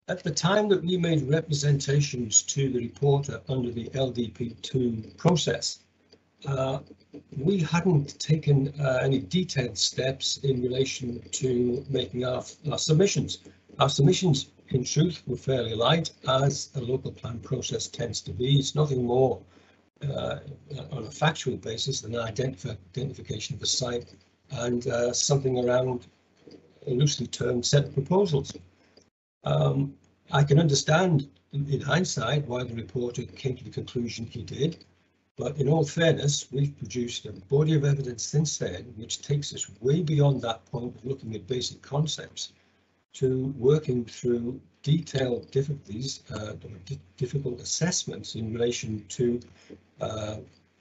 At the time that we made representations to the reporter under the LDP2 process, we hadn't taken any detailed steps in relation to making our submissions. Our submissions, in truth, were fairly light, as a local plan process tends to be. It's nothing more on a factual basis than an identification of a site and something around a loosely termed set of proposals. I can understand in hindsight why the reporter came to the conclusion he did. But in all fairness, we've produced a body of evidence since then, which takes us way beyond that point of looking at basic concepts to working through detailed difficulties, difficult assessments in relation to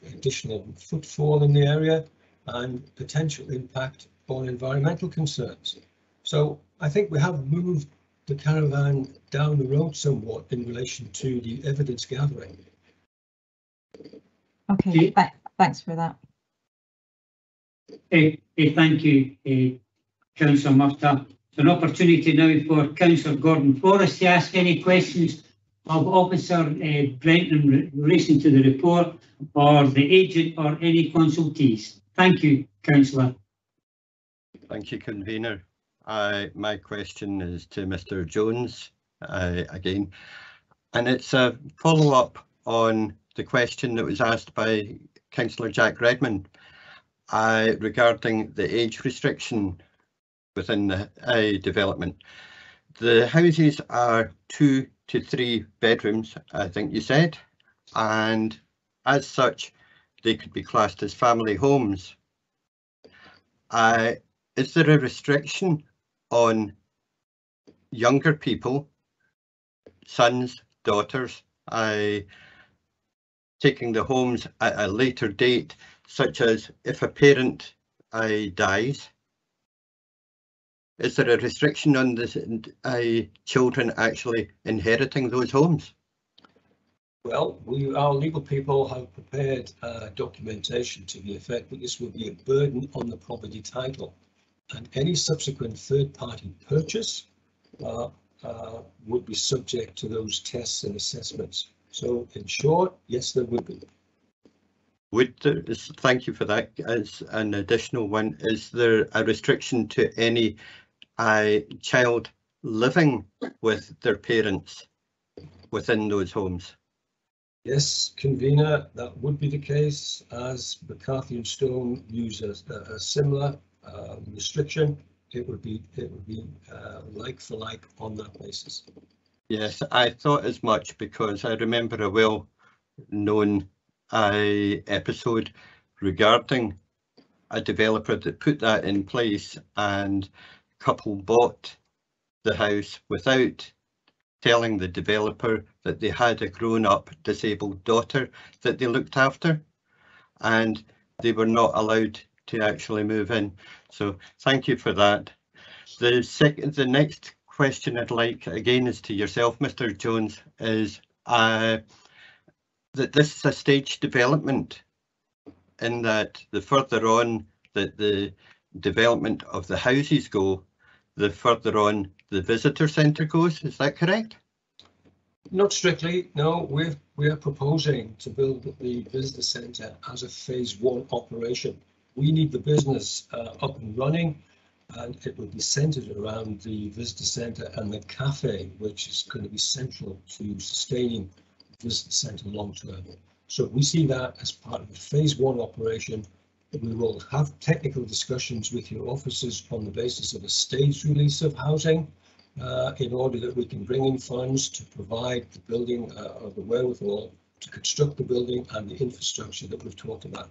additional footfall in the area and potential impact on environmental concerns. So I think we have moved the caravan down the road somewhat in relation to the evidence gathering. Okay, thanks for that. Thank you, Councillor Murtagh. An opportunity now for Councillor Gordon Forrest to ask any questions of Officer Brenton in relation to the report or the agent or any consultees. Thank you, Councillor. Thank you, convener. My question is to Mr. Jones again, and it's a follow-up on the question that was asked by Councillor Jack Redmond regarding the age restriction within the development. The houses are 2 to 3 bedrooms, I think you said, and as such they could be classed as family homes. Is there a restriction on younger people, sons, daughters, taking the homes at a later date, such as if a parent dies? Is there a restriction on this, children actually inheriting those homes? Well, our legal people have prepared documentation to the effect that this would be a burden on the property title, and any subsequent third-party purchase would be subject to those tests and assessments. So, in short, yes, there would be. Thank you for that. As an additional one, is there a restriction to any child living with their parents within those homes? Yes, convener, that would be the case, as McCarthy and Stone use a similar restriction. It would be like for like on that basis. Yes, I thought as much because I remember a well-known episode regarding a developer that put that in place, and a couple bought the house without telling the developer that they had a grown-up disabled daughter that they looked after, and they were not allowed to actually move in. So thank you for that. The next question I'd like, again, is to yourself, Mr. Jones, is that this is a staged development, in that the further on that the development of the houses go, the further on the visitor centre goes. Is that correct? Not strictly, no. We are proposing to build the visitor centre as a phase 1 operation. We need the business up and running, and it will be centred around the visitor centre and the cafe, which is going to be central to sustaining the visitor centre long term. So we see that as part of a phase 1 operation. We will have technical discussions with your officers on the basis of a staged release of housing, in order that we can bring in funds to provide the building or the wherewithal to construct the building and the infrastructure that we've talked about.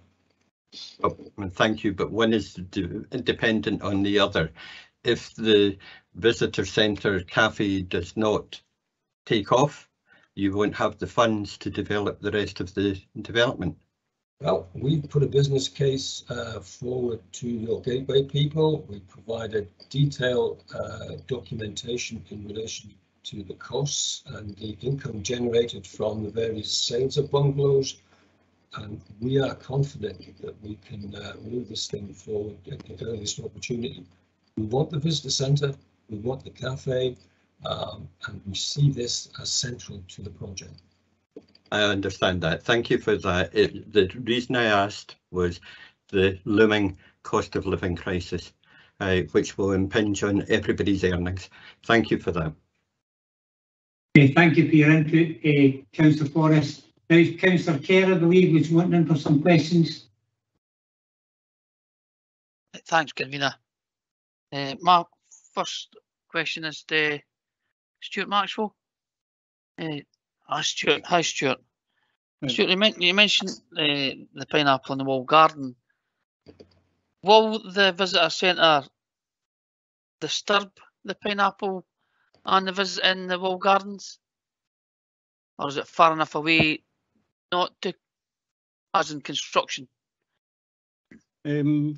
Oh, thank you, but one is dependent on the other. If the visitor centre cafe does not take off, you won't have the funds to develop the rest of the development. Well, we put a business case forward to your gateway people. We provided detailed documentation in relation to the costs and the income generated from the various sales of bungalows, and we are confident that we can move this thing forward at the earliest opportunity. We want the visitor centre, we want the cafe, and we see this as central to the project. I understand that. Thank you for that. The reason I asked was the looming cost of living crisis, which will impinge on everybody's earnings. Thank you for that. Okay, thank you for your input, Councillor Forrest. Now, Councillor Kerr, I believe, was wanting in for some questions. Thanks, convener. My first question is to Stuart Maxwell. Hi, Stuart. Hi, Stuart. Stuart, you mentioned the pineapple in the walled garden. Will the visitor centre disturb the pineapple and the visit in the walled gardens, or is it far enough away not to, as in construction? The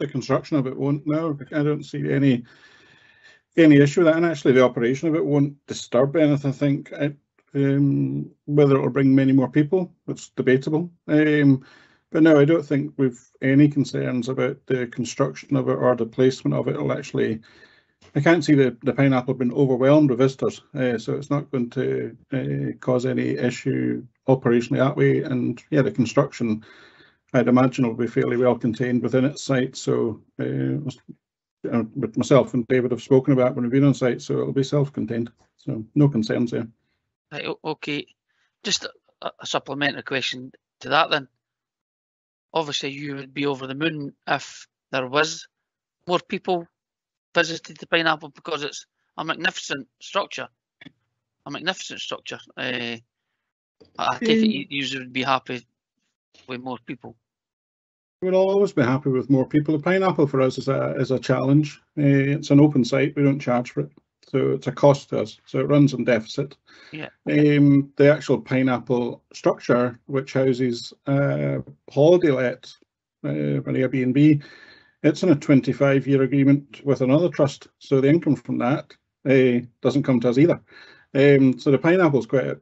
construction of it won't. No, I don't see any issue with that, and actually the operation of it won't disturb anything. I think. Whether it will bring many more people, it's debatable. But no, I don't think we've any concerns about the construction of it or the placement of it. It'll actually, I can't see the pineapple being overwhelmed with visitors, so it's not going to cause any issue operationally that way. And yeah, the construction, I'd imagine, will be fairly well contained within its site. So with myself and David have spoken about when we've been on site, so it'll be self-contained. So no concerns there. Right, okay, just a supplementary question to that then. Obviously, you would be over the moon if there was more people visited the pineapple, because it's a magnificent structure. I take it you would be happy with more people. We'll always be happy with more people. The pineapple for us is a challenge. It's an open site. We don't charge for it. So it's a cost to us, so it runs on deficit. Yeah. The actual pineapple structure, which houses holiday let an Airbnb, it's in a 25-year agreement with another trust, so the income from that doesn't come to us either. So the pineapple is quite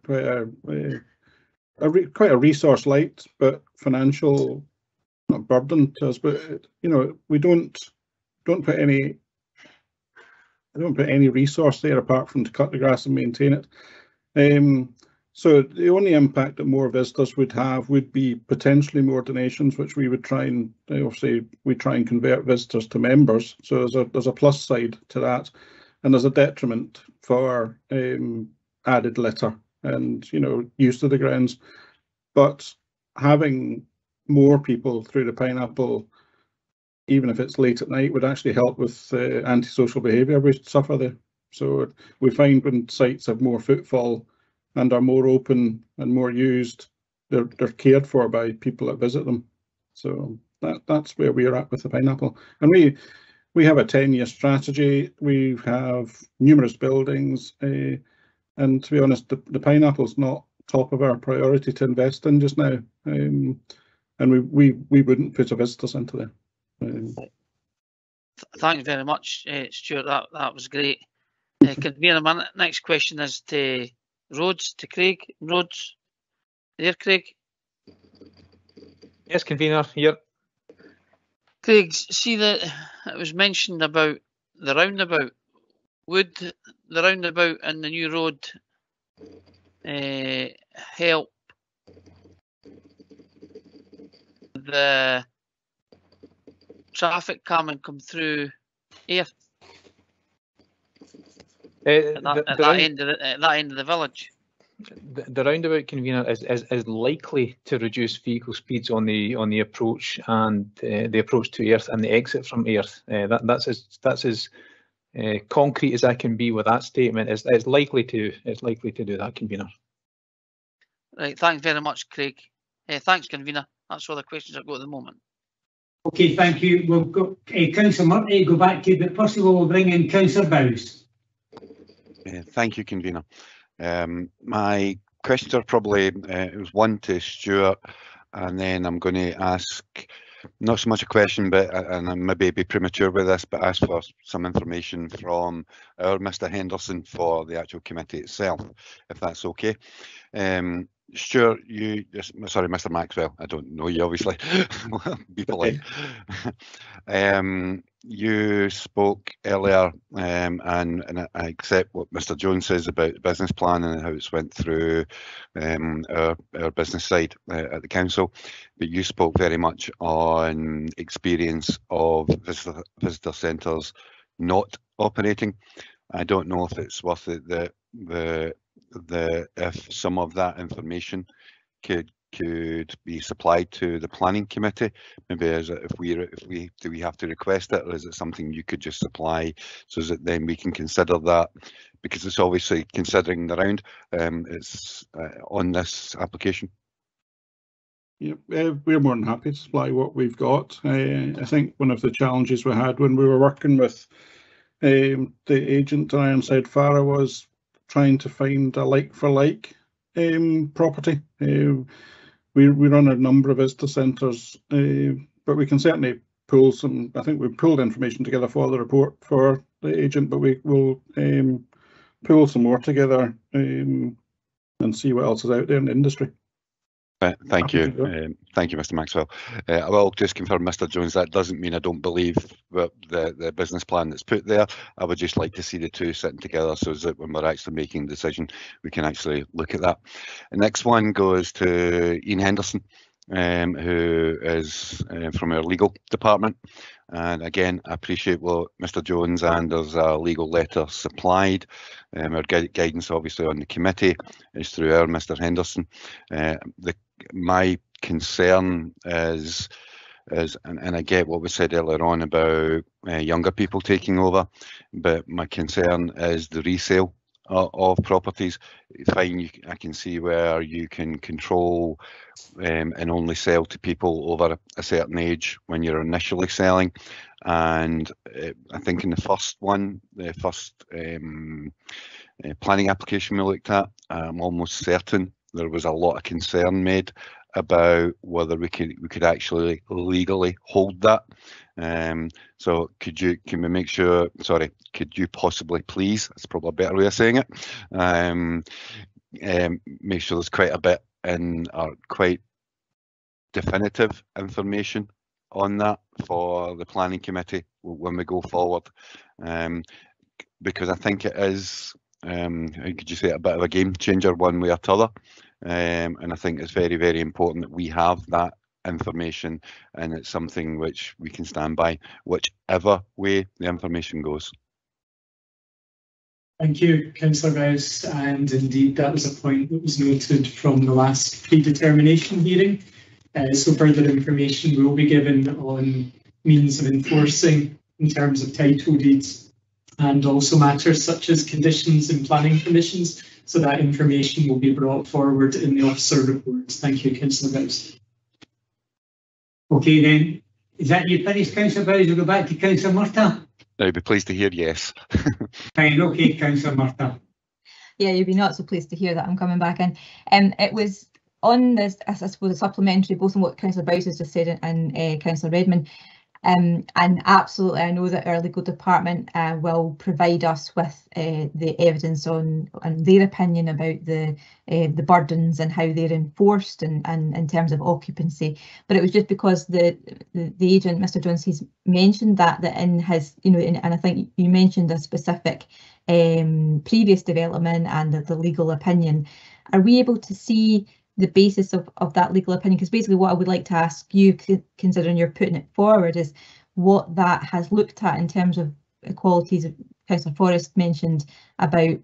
a resource light but financial, not burden to us. But you know, we don't put any. I don't put any resource there apart from to cut the grass and maintain it. So the only impact that more visitors would have would be potentially more donations, which we would try and obviously we try and convert visitors to members. So there's a plus side to that, and there's a detriment for added litter and use of the grounds. but having more people through the pineapple, even if it's late at night, would actually help with antisocial behaviour we suffer there. So we find when sites have more footfall and are more open and more used, they're cared for by people that visit them. So that's where we're at with the pineapple. And we have a 10-year strategy. We have numerous buildings, and to be honest, the pineapple's not top of our priority to invest in just now. And we wouldn't put a visitor centre there. Thank you very much, Stuart. That was great. Convener, my next question is to Rhodes, to Craig. Rhodes, there, Craig? Yes, convener, here. Craig, see that it was mentioned about the roundabout. Would the roundabout and the new road help the traffic calming come through here at that end of the village? The roundabout, convener, is likely to reduce vehicle speeds on the approach and the approach to Earth and the exit from Earth. That's as concrete as I can be with that statement. It's likely to do that, convener. Right, thanks very much, Craig. Thanks, convener. That's all the questions I've got at the moment. Okay, thank you. We'll go Councillor Murphy, go back to you, but first of all, we'll bring in Councillor Bowes. Thank you, convener. My questions are probably it was one to Stuart, and then I'm going to ask not so much a question, but and I maybe be premature with this, but ask for some information from our Mr. Henderson for the actual committee itself, if that's okay. Stuart, sorry, Mr. Maxwell, I don't know you obviously. Be polite. You spoke earlier, and I accept what Mr. Jones says about the business plan and how it's went through our business side at the council, but you spoke very much on experience of visitor centres not operating. I don't know if it's worth it if some of that information could be supplied to the planning committee, maybe as if we have to request it, or is it something you could just supply so that then we can consider that, because it's obviously considering the round it's on this application. Yeah, we're more than happy to supply what we've got. I think one of the challenges we had when we were working with the agent in Ironside Farah was trying to find a like-for-like property. We run a number of visitor centres, but we can certainly pull some. I think we've pulled information together for the report for the agent, but we will pull some more together and see what else is out there in the industry. Thank you, Mr. Maxwell. I will just confirm, Mr. Jones, that doesn't mean I don't believe the business plan that's put there. I would just like to see the two sitting together so that when we're actually making a decision, we can actually look at that. The next one goes to Ian Henderson, who is from our legal department. And again, I appreciate what Mr. Jones, and there's a legal letter supplied. Our guidance, obviously, on the committee is through our Mr. Henderson. My concern is, and I get what was said earlier on about younger people taking over, but my concern is the resale of properties. Fine, I can see where you can control and only sell to people over a certain age when you're initially selling. And I think in the first planning application we looked at, I'm almost certain there was a lot of concern made about whether we could actually legally hold that. So could we make sure, sorry, could you possibly please, that's probably a better way of saying it, make sure there's quite a bit in our quite definitive information on that for the planning committee when we go forward, because I think it is, how could you say, a bit of a game changer one way or t'other, and I think it's very, very important that we have that information, and it's something which we can stand by whichever way the information goes. Thank you, Councillor Rouse, and indeed that was a point that was noted from the last predetermination hearing. So further information will be given on means of enforcing in terms of title deeds and also matters such as conditions and planning permissions. So that information will be brought forward in the officer reports. Thank you, Councillor Rouse. Okay then, is that you finished, Councillor Rouse? We'll go back to Councillor Murtagh. I'd be pleased to hear yes. Fine, okay, Councillor Murtagh. Yeah, you'd be not so pleased to hear that I'm coming back in. It was on this, I suppose, a supplementary, both on what Councillor Bowes has just said and Councillor Redmond. And absolutely, I know that our legal department will provide us with the evidence on their opinion about the burdens and how they're enforced and in terms of occupancy. But it was just because the agent, Mr. Jones, he's mentioned that in his, you know, and I think you mentioned a specific previous development and the legal opinion. Are we able to see the basis of that legal opinion? Because basically what I would like to ask you, considering you're putting it forward, is what that has looked at in terms of equalities. Councillor Forrest mentioned about,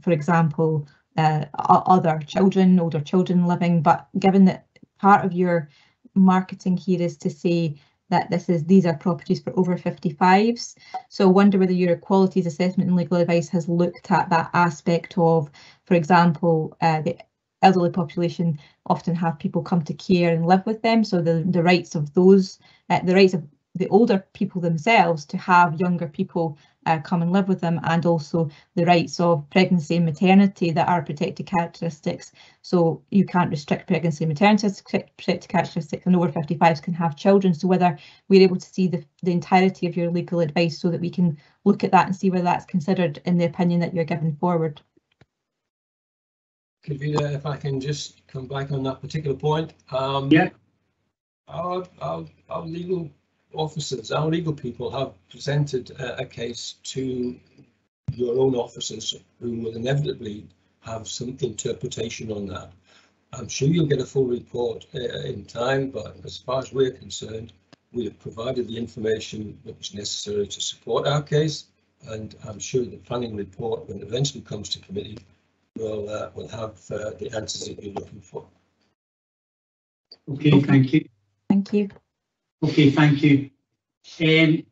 for example, other children, older children living, but given that part of your marketing here is to say that these are properties for over 55s. So I wonder whether your equalities assessment and legal advice has looked at that aspect of, for example, the elderly population often have people come to care and live with them. So the rights of those, the rights of the older people themselves to have younger people come and live with them, and also the rights of pregnancy and maternity that are protected characteristics. So you can't restrict pregnancy and maternity as protected characteristics, and over 55s can have children. So whether we're able to see the entirety of your legal advice so that we can look at that and see whether that's considered in the opinion that you're giving forward. Convener, if I can just come back on that particular point. Yeah. Our legal officers, our legal people have presented a case to your own officers who will inevitably have some interpretation on that. I'm sure you'll get a full report in time, but as far as we're concerned, we have provided the information that was necessary to support our case, and I'm sure the planning report, when it eventually comes to committee, will have the answers that you're looking for. Okay, thank you. Thank you. Okay, thank you.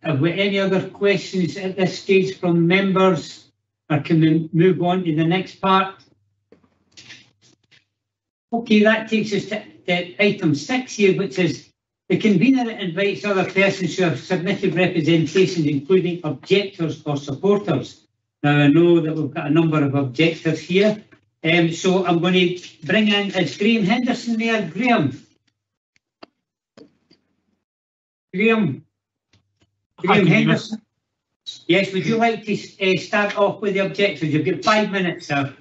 Have we any other questions at this stage from members, or can we move on to the next part? Okay, that takes us to item 6 here, which is the convener invites other persons who have submitted representations, including objectors or supporters. Now, I know that we've got a number of objectors here, so I'm going to bring in, is Graham Henderson there? Graham? Graham Henderson? Yes, would you like to start off with the objectors? You've got 5 minutes, sir.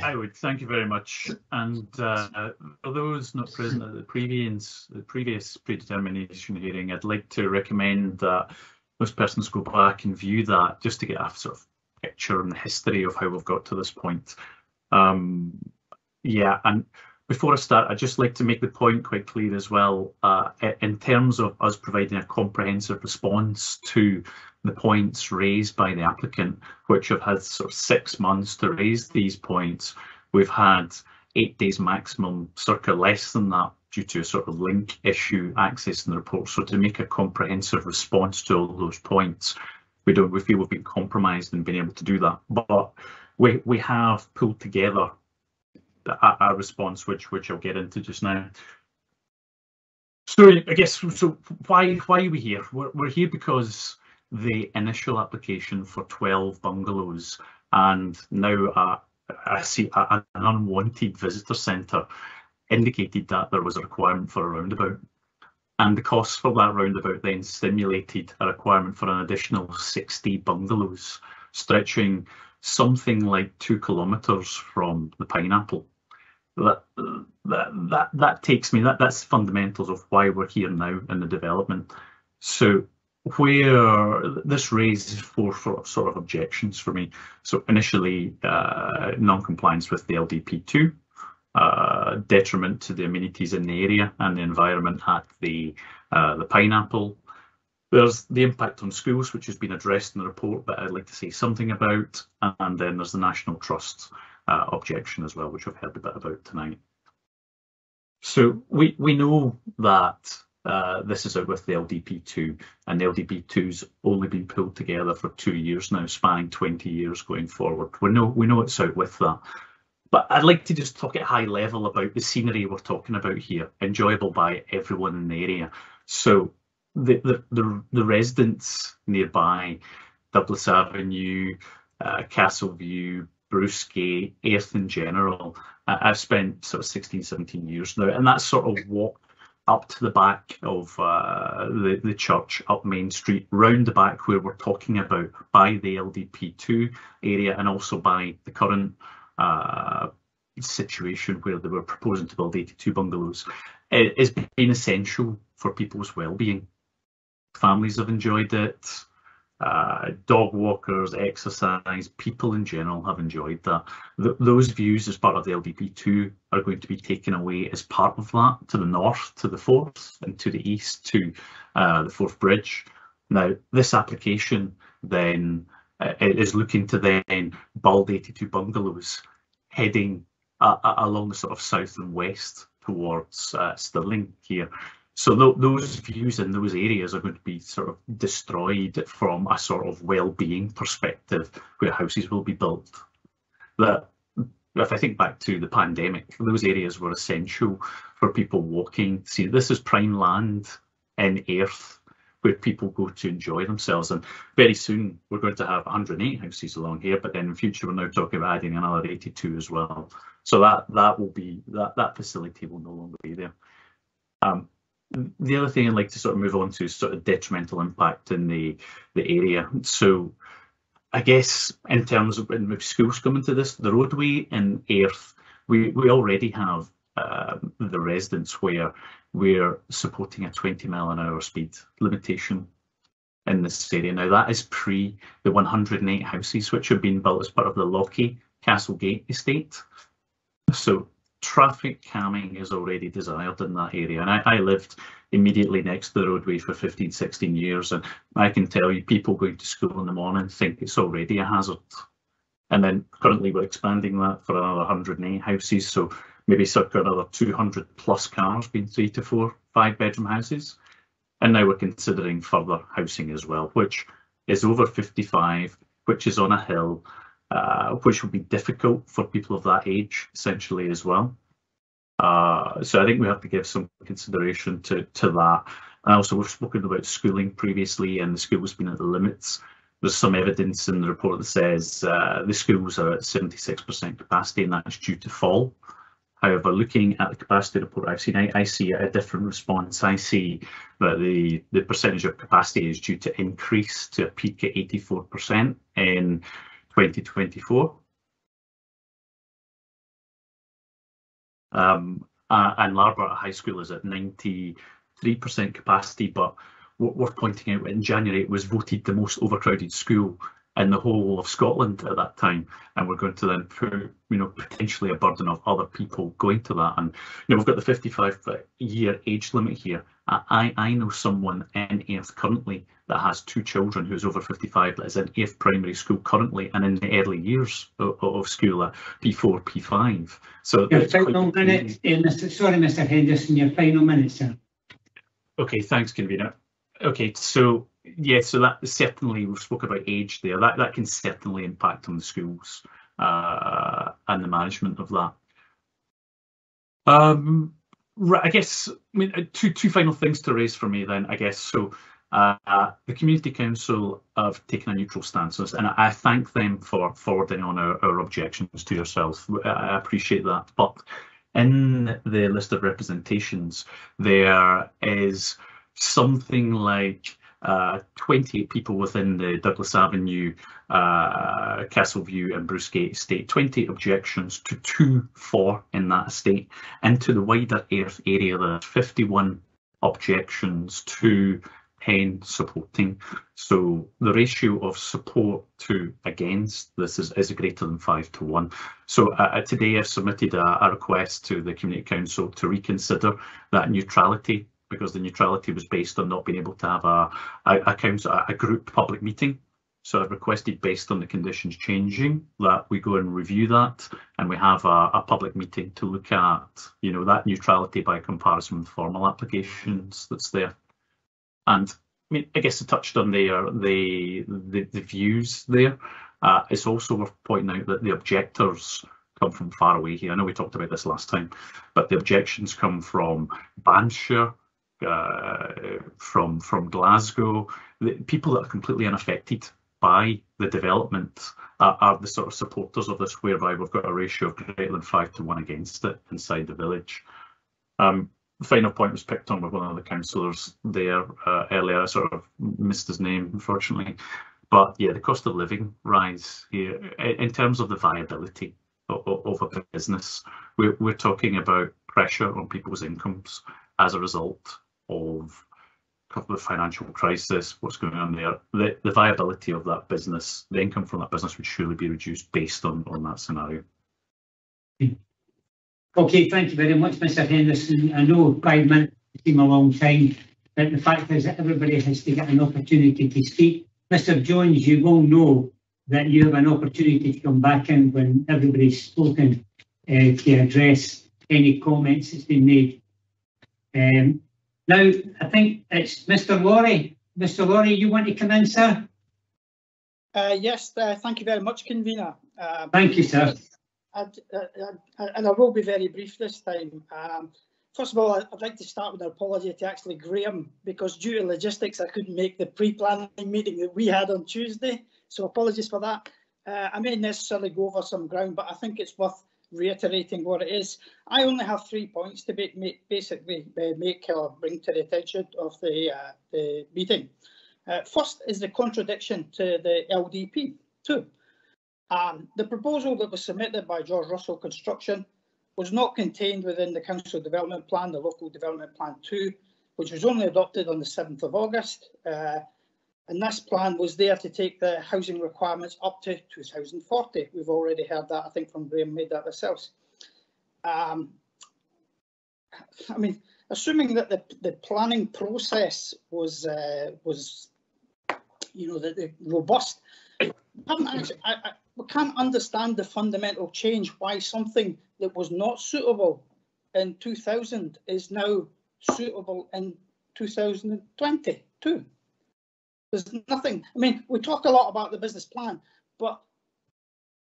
I would, thank you very much. And for those not present at the previous predetermination hearing, I'd like to recommend that those persons go back and view that, just to get a sort of picture and the history of how we've got to this point. Yeah, and before I start, I'd just like to make the point quite clear as well, in terms of us providing a comprehensive response to the points raised by the applicant, which have had sort of 6 months to raise these points. We've had 8 days maximum, circa less than that, due to a sort of link issue accessing the report. So to make a comprehensive response to all those points, we feel we've been compromised in being able to do that. But we have pulled together a response which I'll get into just now. So I guess, so why are we here? We're here because the initial application for 12 bungalows and now I see an unwanted visitor centre indicated that there was a requirement for a roundabout, and the costs for that roundabout then stimulated a requirement for an additional 60 bungalows stretching something like 2 kilometres from the Pineapple. That takes me, that's fundamentals of why we're here now in the development. So where this raises 4 sort of objections for me. So initially, non-compliance with the LDP2, detriment to the amenities in the area and the environment at the Pineapple, There's the impact on schools, which has been addressed in the report, but I'd like to say something about, and then there's the National Trust objection as well, which I've heard a bit about tonight. So we know that this is out with the LDP2, and the LDP2's only been pulled together for 2 years now, spanning 20 years going forward. We know it's out with that. But I'd like to just talk at high level about the scenery we're talking about here, enjoyable by everyone in the area. So the residents nearby, Douglas Avenue, Castleview, Brucegate, Airth in general, I've spent sort of 16, 17 years now, and that's sort of walk up to the back of the church, up Main Street, round the back where we're talking about, by the LDP2 area, and also by the current situation where they were proposing to build 82 bungalows. It has been essential for people's well-being. Families have enjoyed it, dog walkers, exercise, people in general have enjoyed that. Those views as part of the LDP2 are going to be taken away as part of that to the north, to the Forth, and to the east to the Forth Bridge. Now, this application then is looking to then build 82 bungalows heading along the sort of south and west towards Stirling here. So those views in those areas are going to be sort of destroyed from a sort of well-being perspective, where houses will be built. That, if I think back to the pandemic, those areas were essential for people walking. See, this is prime land in Airth where people go to enjoy themselves, and very soon we're going to have 108 houses along here, but then in future we're now talking about adding another 82 as well. So that will be, that facility will no longer be there. The other thing I'd like to sort of move on to is sort of detrimental impact in the area. So I guess in terms of when schools come into this, the roadway in Airth, we already have the residents where we're supporting a 20 mile an hour speed limitation in this area. Now that is pre the 108 houses which have been built as part of the Lockey Castlegate estate. So traffic calming is already desired in that area, and I lived immediately next to the roadway for 15, 16 years, and I can tell you people going to school in the morning think it's already a hazard. And then currently we're expanding that for another 108 houses, so maybe circa another 200 plus cars being 3 to 4 5-bedroom houses. And now we're considering further housing as well, which is over 55, which is on a hill, which will be difficult for people of that age essentially as well. So I think we have to give some consideration to that. And also we've spoken about schooling previously, and the school's been at the limits. There's some evidence in the report that says the schools are at 76% capacity, and that's due to fall. However, looking at the capacity report I've seen, I see a different response. I see that the percentage of capacity is due to increase to a peak at 84% in 2024. And Larbarton High School is at 93% capacity, but what we're pointing out, in January it was voted the most overcrowded school in the whole of Scotland at that time, and we're going to then put, potentially a burden of other people going to that. And we've got the 55-year age limit here. I know someone in Airth currently that has 2 children who's over 55 that is in Airth Primary School currently, and in the early years of school at P4, P5. So your final minute, sorry, Mr. Henderson, your final minute, sir. Okay, thanks, convener. Okay, so yeah, so that certainly, we've spoke about age there. That can certainly impact on the schools and the management of that. Right, I guess, two final things to raise for me then, I guess. So the Community Council have taken a neutral stance on this, and I thank them for forwarding on our objections to yourself. I appreciate that. But in the list of representations, there is something like 28 people within the Douglas Avenue, Castleview and Brucegate estate, 28 objections to 2 for in that estate. Into the wider Airth area, there's 51 objections to 10 supporting. So the ratio of support to against this is greater than 5 to 1. So today I've submitted a request to the Community Council to reconsider that neutrality because the neutrality was based on not being able to have a group public meeting. So I've requested, based on the conditions changing, that we go and review that, and we have a public meeting to look at, you know, that neutrality by comparison with formal applications that's there. And I mean, I guess I touched on the views there. It's also worth pointing out that the objectors come from far away here. I know we talked about this last time, but the objections come from Banshire, from Glasgow. The people that are completely unaffected by the development are the sort of supporters of this, whereby we've got a ratio of greater than 5 to 1 against it inside the village. The final point was picked on by one of the councillors there earlier. I sort of missed his name, unfortunately. But yeah, the cost of living rise here, in terms of the viability of a business, we're talking about pressure on people's incomes as a result of the financial crisis, what's going on there. The viability of that business, the income from that business would surely be reduced based on that scenario. Okay, thank you very much, Mr. Henderson. I know 5 minutes seem a long time, but the fact is that everybody has to get an opportunity to speak. Mr. Jones, you will know that you have an opportunity to come back in when everybody's spoken to address any comments that's been made. Now, I think it's Mr. Laurie. Mr. Laurie, you want to come in, sir? Yes, thank you very much, convener. Thank you, sir. And I will be very brief this time. First of all, I'd like to start with an apology to actually Graham, because due to logistics, I couldn't make the pre-planning meeting that we had on Tuesday. So apologies for that. I may necessarily go over some ground, but I think it's worth reiterating what it is. I only have 3 points to basically make or bring to the attention of the meeting. First is the contradiction to the LDP 2. The proposal that was submitted by George Russell Construction was not contained within the Council Development Plan, the Local Development Plan 2, which was only adopted on the 7th of August. And this plan was there to take the housing requirements up to 2040. We've already heard that, I think, from Graham made that themselves. I mean, assuming that the planning process was you know, the robust, we can't understand the fundamental change why something that was not suitable in 2000 is now suitable in 2022. There's nothing. I mean, we talk a lot about the business plan, but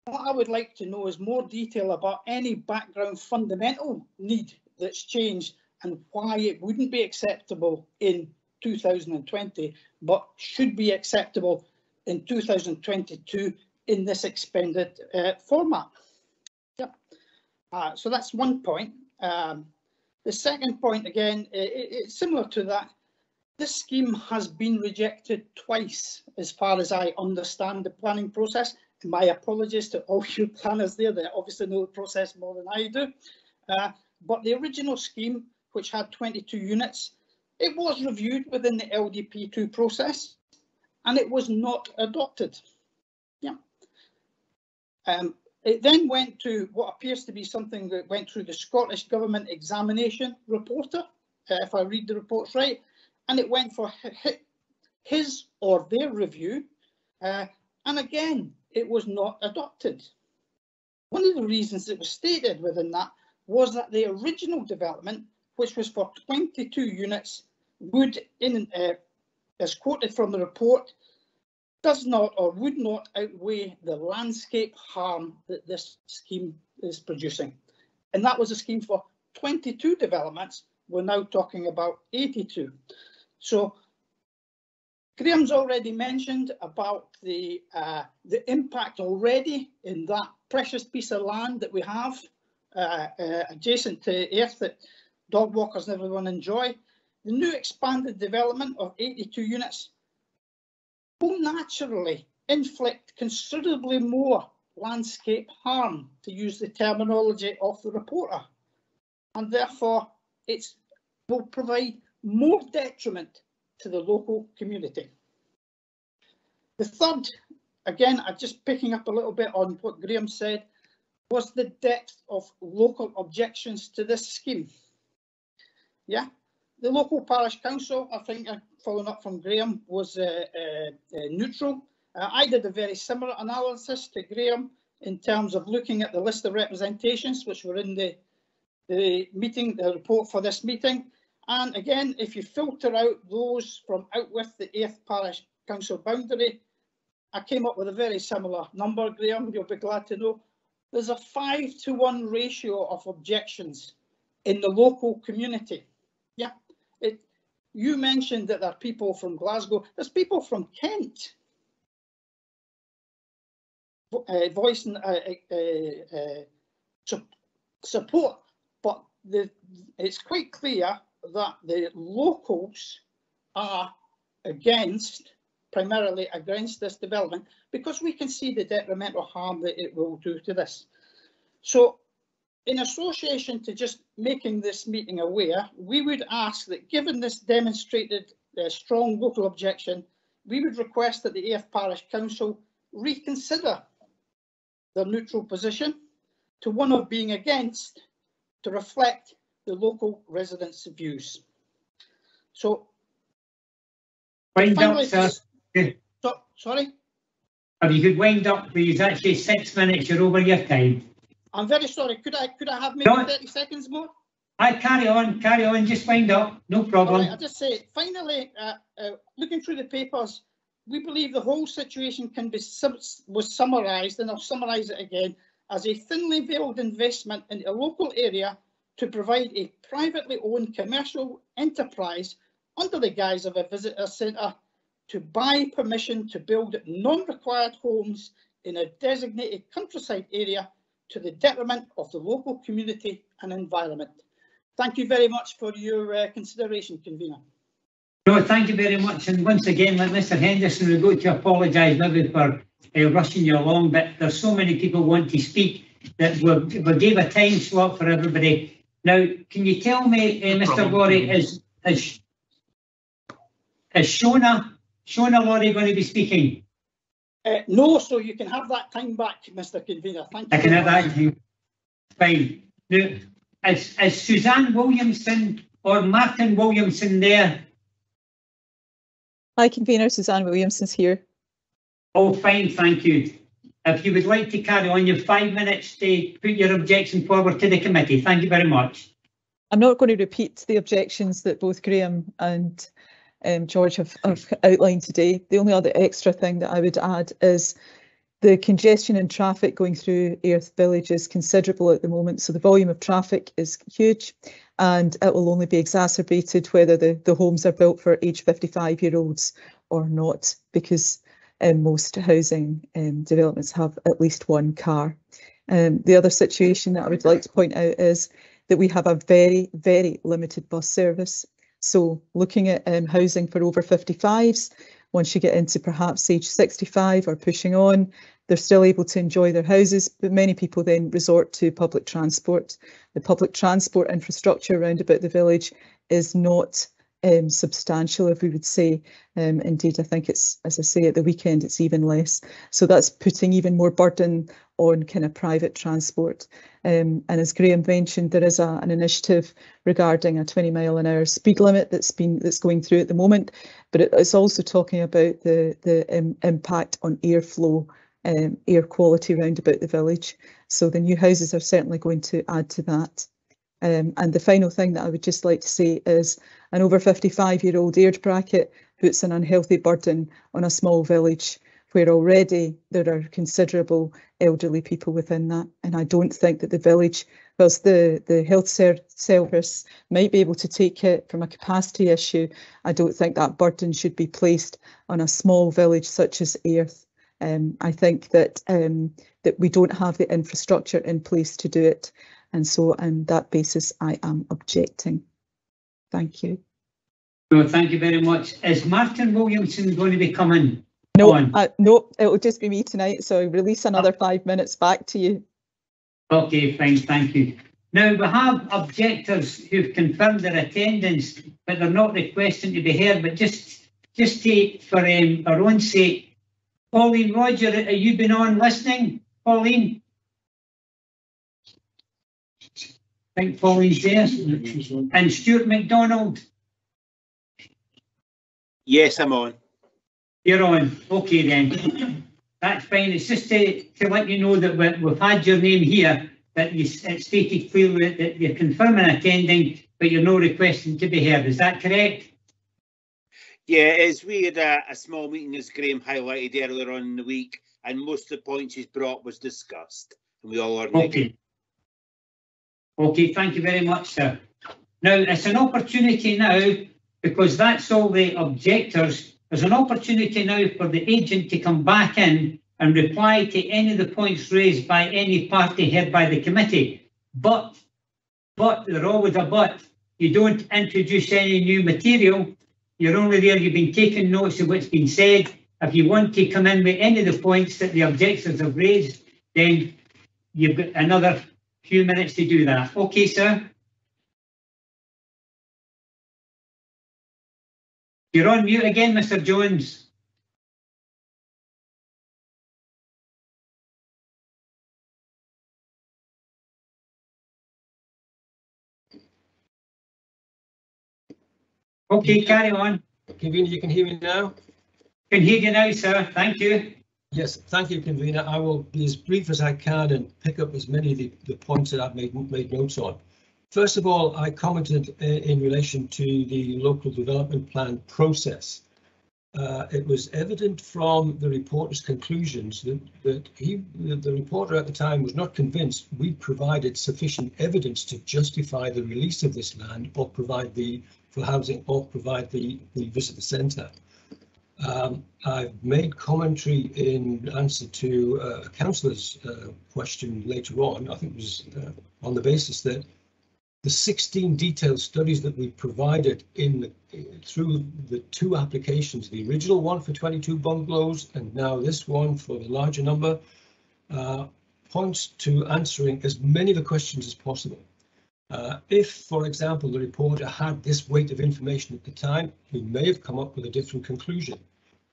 what I would like to know is more detail about any background fundamental need that's changed and why it wouldn't be acceptable in 2020, but should be acceptable in 2022 in this expanded format. Yep. So that's one point. The second point, again, it's similar to that. This scheme has been rejected twice, as far as I understand the planning process. And my apologies to all you planners there, they obviously know the process more than I do. But the original scheme, which had 22 units, it was reviewed within the LDP2 process, and it was not adopted. Yeah. It then went to what appears to be something that went through the Scottish Government Examination Reporter, if I read the reports right, and it went for his or their review, and again, it was not adopted. One of the reasons it was stated within that was that the original development, which was for 22 units, would, as quoted from the report, does not or would not outweigh the landscape harm that this scheme is producing. And that was a scheme for 22 developments. We're now talking about 82. So Graham's already mentioned about the impact already in that precious piece of land that we have adjacent to Earth that dog walkers and everyone enjoy. The new expanded development of 82 units will naturally inflict considerably more landscape harm, to use the terminology of the reporter, and therefore it will provide more detriment to the local community. The third, again, I'm just picking up a little bit on what Graham said, was the depth of local objections to this scheme. Yeah, The local parish council, I think, following up from Graham, was neutral. I did a very similar analysis to Graham in terms of looking at the list of representations which were in the meeting, the report for this meeting. And again, if you filter out those from out with the 8th parish council boundary, I came up with a very similar number, Graham, you'll be glad to know. There's a 5-to-1 ratio of objections in the local community. Yeah, you mentioned that there are people from Glasgow, there's people from Kent voicing support, but it's quite clear that the locals are primarily against this development, because we can see the detrimental harm that it will do to this. So in association to just making this meeting aware, we would ask that, given this demonstrated strong local objection, we would request that the 8th Parish Council reconsider their neutral position to one of being against, to reflect the local residents' views. So, wind finally, up, sir. Sorry? If you could wind up, please. Actually, 6 minutes, you're over your time. I'm very sorry. Could I have maybe 30 seconds more? I carry on, just wind up, no problem. Right, I just say, finally, looking through the papers, we believe the whole situation can be was summarised, and I'll summarise it again, as a thinly veiled investment in a local area to provide a privately owned commercial enterprise under the guise of a visitor centre to buy permission to build non-required homes in a designated countryside area to the detriment of the local community and environment. Thank you very much for your consideration, Convener. No, thank you very much. And once again, like Mr. Henderson, we've got to apologise maybe for rushing you along, but there's so many people want to speak that we gave a time slot for everybody. Now, can you tell me, Mr. Laurie, is Shona Laurie going to be speaking? No, so you can have that time back, Mr. Convener. Thank you. I can have that time. Fine. Now, is Suzanne Williamson or Martin Williamson there? Hi, Convener. Suzanne Williamson's here. Oh, fine, thank you. If you would like to carry on, you have 5 minutes to put your objection forward to the committee. Thank you very much. I'm not going to repeat the objections that both Graham and George have outlined today. The only other extra thing that I would add is the congestion in traffic going through Airth Village is considerable at the moment. So the volume of traffic is huge, and it will only be exacerbated whether the homes are built for age 55-year-olds or not, because most housing developments have at least one car. The other situation that I would like to point out is that we have a very, very limited bus service. So looking at housing for over 55s, once you get into perhaps age 65 or pushing on, they're still able to enjoy their houses, but many people then resort to public transport. The public transport infrastructure around about the village is not substantial, if we would say. Indeed, I think it's, as I say, at the weekend, it's even less. So that's putting even more burden on kind of private transport. And as Graham mentioned, there is an initiative regarding a 20-mile-an-hour speed limit that's going through at the moment, but it's also talking about the impact on airflow, air quality around about the village. So the new houses are certainly going to add to that. And the final thing that I would just like to say is an over 55-year-old age bracket puts an unhealthy burden on a small village where already there are considerable elderly people within that. And I don't think that the village, whilst the health service might be able to take it from a capacity issue, I don't think that burden should be placed on a small village such as Airth. I think that that we don't have the infrastructure in place to do it. And so on that basis, I am objecting. Thank you. No, thank you very much. Is Martin Williamson going to be coming? No, no, it will just be me tonight. So I'll release another 5 minutes back to you. Okay, fine, thank you. Now, we have objectors who've confirmed their attendance, but they're not requesting to be heard. But just for our own sake, Pauline Roger, have you been on listening, Pauline? I think Pauline's there. And Stuart MacDonald, Yes, I'm on. You're on. Okay then. That's fine. It's just to let you know that we've had your name here, that it's stated clearly that you're confirming attending, but you're not requesting to be heard. Is that correct? Yeah, as we had a small meeting, as Graham highlighted earlier on in the week, and most of the points he's brought was discussed, and we all are okay. Okay, thank you very much, sir. Now, it's an opportunity now, because that's all the objectors, there's an opportunity now for the agent to come back in and reply to any of the points raised by any party heard by the committee. But there's always a but. You don't introduce any new material. You're only there, you've been taking notes of what's been said. If you want to come in with any of the points that the objectors have raised, then you've got another few minutes to do that. Okay, sir? You're on mute again, Mr. Jones. Okay, carry on. Convener, you can hear me now? Can hear you now, sir. Thank you. Yes, thank you, Convener. I will be as brief as I can and pick up as many of the points that I've made notes on. First of all, I commented in relation to the local development plan process. It was evident from the reporter's conclusions that the reporter at the time was not convinced we provided sufficient evidence to justify the release of this land or provide for housing or provide the visitor centre. I've made commentary in answer to a councillor's question later on. I think it was on the basis that the 16 detailed studies that we provided through the two applications, the original one for 22 bungalows and now this one for the larger number, points to answering as many of the questions as possible. If, for example, the reporter had this weight of information at the time, we may have come up with a different conclusion.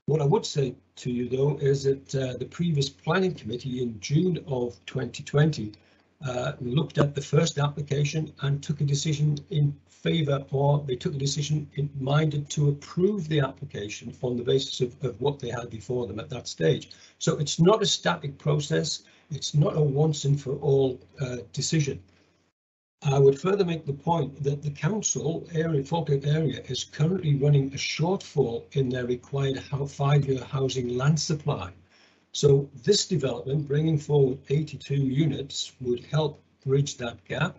What I would say to you, though, is that the previous planning committee in June of 2020 looked at the first application and took a decision in favour, or they took a decision minded to approve the application on the basis of what they had before them at that stage. So it's not a static process. It's not a once and for all decision. I would further make the point that the council area, Falkirk area, is currently running a shortfall in their required 5-year housing land supply. So this development, bringing forward 82 units, would help bridge that gap.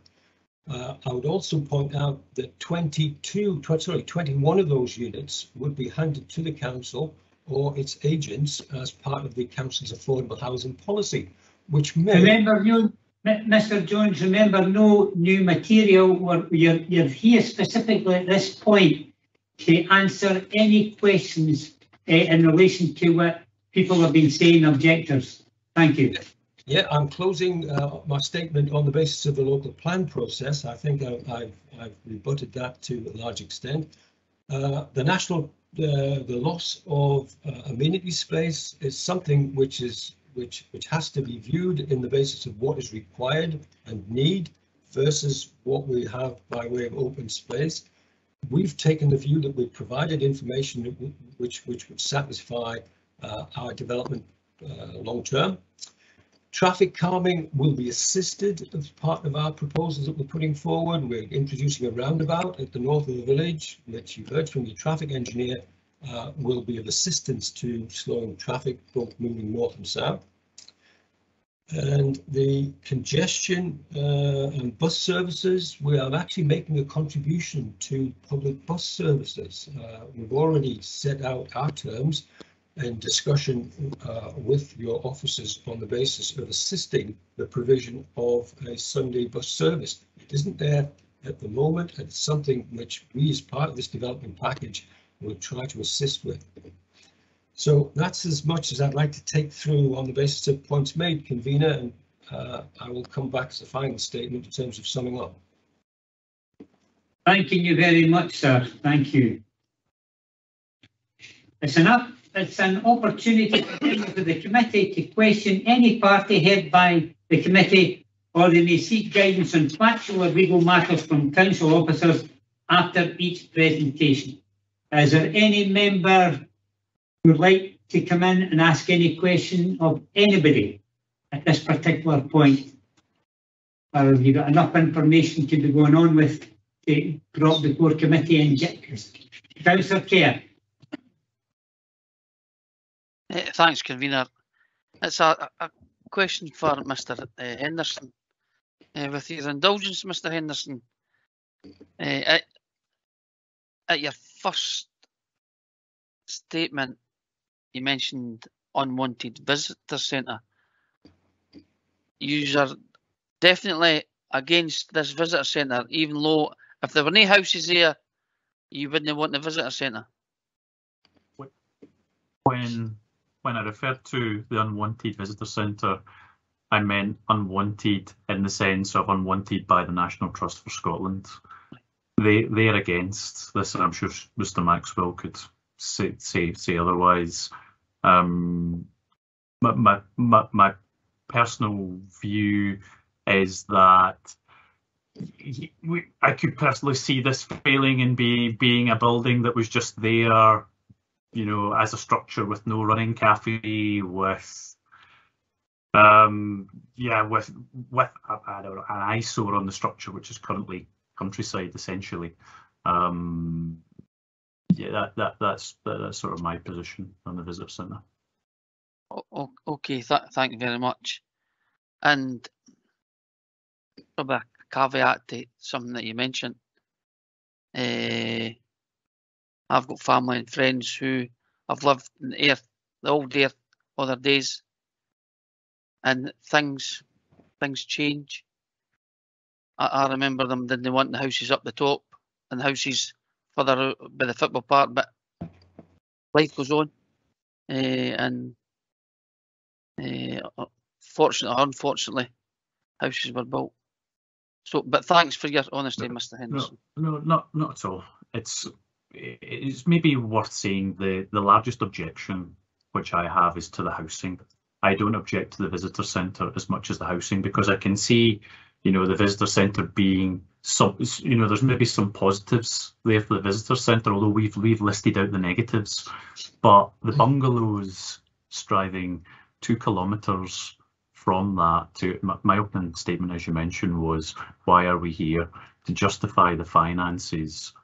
I would also point out that 21 of those units would be handed to the council or its agents as part of the council's affordable housing policy, which may... Remember, Mr. Jones, remember, no new material. You're here specifically at this point to answer any questions in relation to what people have been saying, objectors. Thank you. Yeah, I'm closing my statement on the basis of the local plan process. I think I've rebutted that to a large extent. The loss of amenity space is something which has to be viewed in the basis of what is required and need versus what we have by way of open space. We've taken the view that we've provided information which would satisfy our development long term. Traffic calming will be assisted as part of our proposals that we're putting forward. We're introducing a roundabout at the north of the village, which you've heard from the traffic engineer will be of assistance to slowing traffic both moving north and south. And the congestion and bus services, we are actually making a contribution to public bus services. We've already set out our terms in discussion with your officers on the basis of assisting the provision of a Sunday bus service. It isn't there at the moment, and it's something which we, as part of this development package, will try to assist with. So that's as much as I'd like to take through on the basis of points made, Convener, and I will come back as a final statement in terms of summing up. Thank you very much, sir. Thank you. It's an opportunity for the committee to question any party heard by the committee, or they may seek guidance on factual or legal matters from council officers after each presentation. Is there any member who would like to come in and ask any question of anybody at this particular point? Or have you got enough information to be going on with to drop the core committee and get Councillor Kerr? Thanks, convener. It's a question for Mr. Henderson. With your indulgence, Mr. Henderson, at your first statement, you mentioned unwanted visitor centre. You are definitely against this visitor centre, even though if there were no houses there, you wouldn't want the visitor centre. When I referred to the unwanted visitor centre, I meant unwanted in the sense of unwanted by the National Trust for Scotland. They're against this, and I'm sure Mr. Maxwell could say otherwise. My personal view is that I could personally see this failing and being a building that was just there, you know, as a structure with no running cafe, with I don't know, an eyesore on the structure, which is currently countryside essentially. Yeah, that's sort of my position on the visitor centre. Okay, thank you very much. And probably a caveat to something that you mentioned. I've got family and friends who have lived in the old Earth all their days, and things change. I remember them didn't want the houses up the top and the houses further out by the football park, but life goes on, and fortunately or unfortunately, houses were built. So, but thanks for your honesty, Mr. Henderson. No, not at all. It's maybe worth saying the largest objection which I have is to the housing. I don't object to the visitor centre as much as the housing, because I can see, you know, the visitor centre being some, you know, there's maybe some positives there for the visitor centre, although we've listed out the negatives. But the bungalows striving 2 kilometres from that to my opening statement, as you mentioned, was why are we here? To justify the finances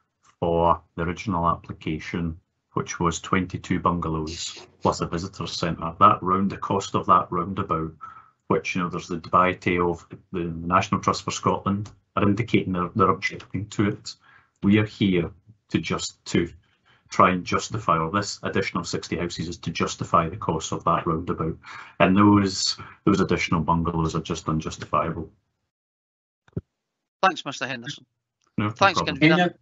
for the original application, which was 22 bungalows plus a visitor centre. The cost of that roundabout, which, you know, there's the debate of the National Trust for Scotland are indicating they're objecting to it. We are here to try and justify, or this additional 60 houses is to justify the cost of that roundabout, and those additional bungalows are just unjustifiable. Thanks, Mr. Henderson. No, thanks, convener.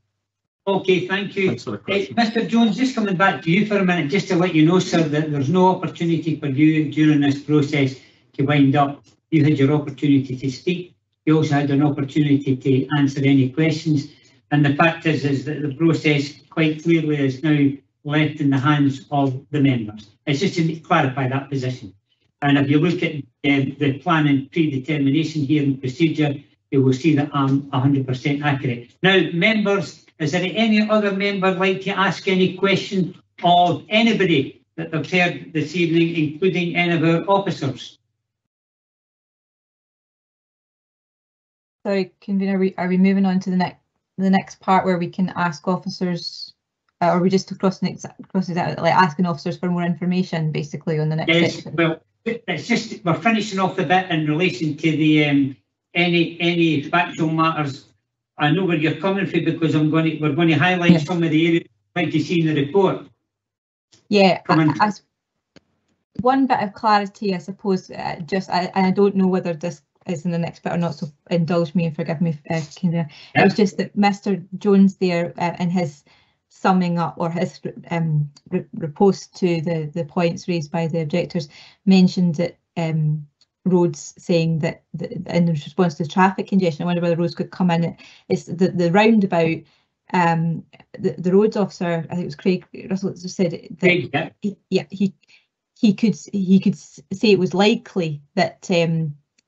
Okay, thank you. Mr. Jones, just coming back to you for a minute, just to let you know, sir, that there's no opportunity for you during this process to wind up. You had your opportunity to speak. You also had an opportunity to answer any questions. And the fact is that the process quite clearly is now left in the hands of the members. It's just to clarify that position. And if you look at the plan and predetermination here in procedure, you will see that I'm 100% accurate. Now, members, is there any other member like to ask any question of anybody that they've heard this evening, including any of our officers? Sorry, convener, are we moving on to the next part where we can ask officers, or are we just crossing it out, like asking officers for more information, basically, on the next section? Well, it's just we're finishing off the bit in relation to the any factual matters. I know where you're coming from, because we're going to highlight some of the areas I'd like to see in the report. Yeah, one bit of clarity, I suppose. I don't know whether this is in the next bit or not, so indulge me and forgive me. It was just that Mr. Jones there, in his summing up or his riposte to the points raised by the objectors, mentioned that roads, saying that in response to traffic congestion, I wonder whether roads could come in. It's the roundabout. The roads officer, I think it was Craig Russell, said that he could say it was likely that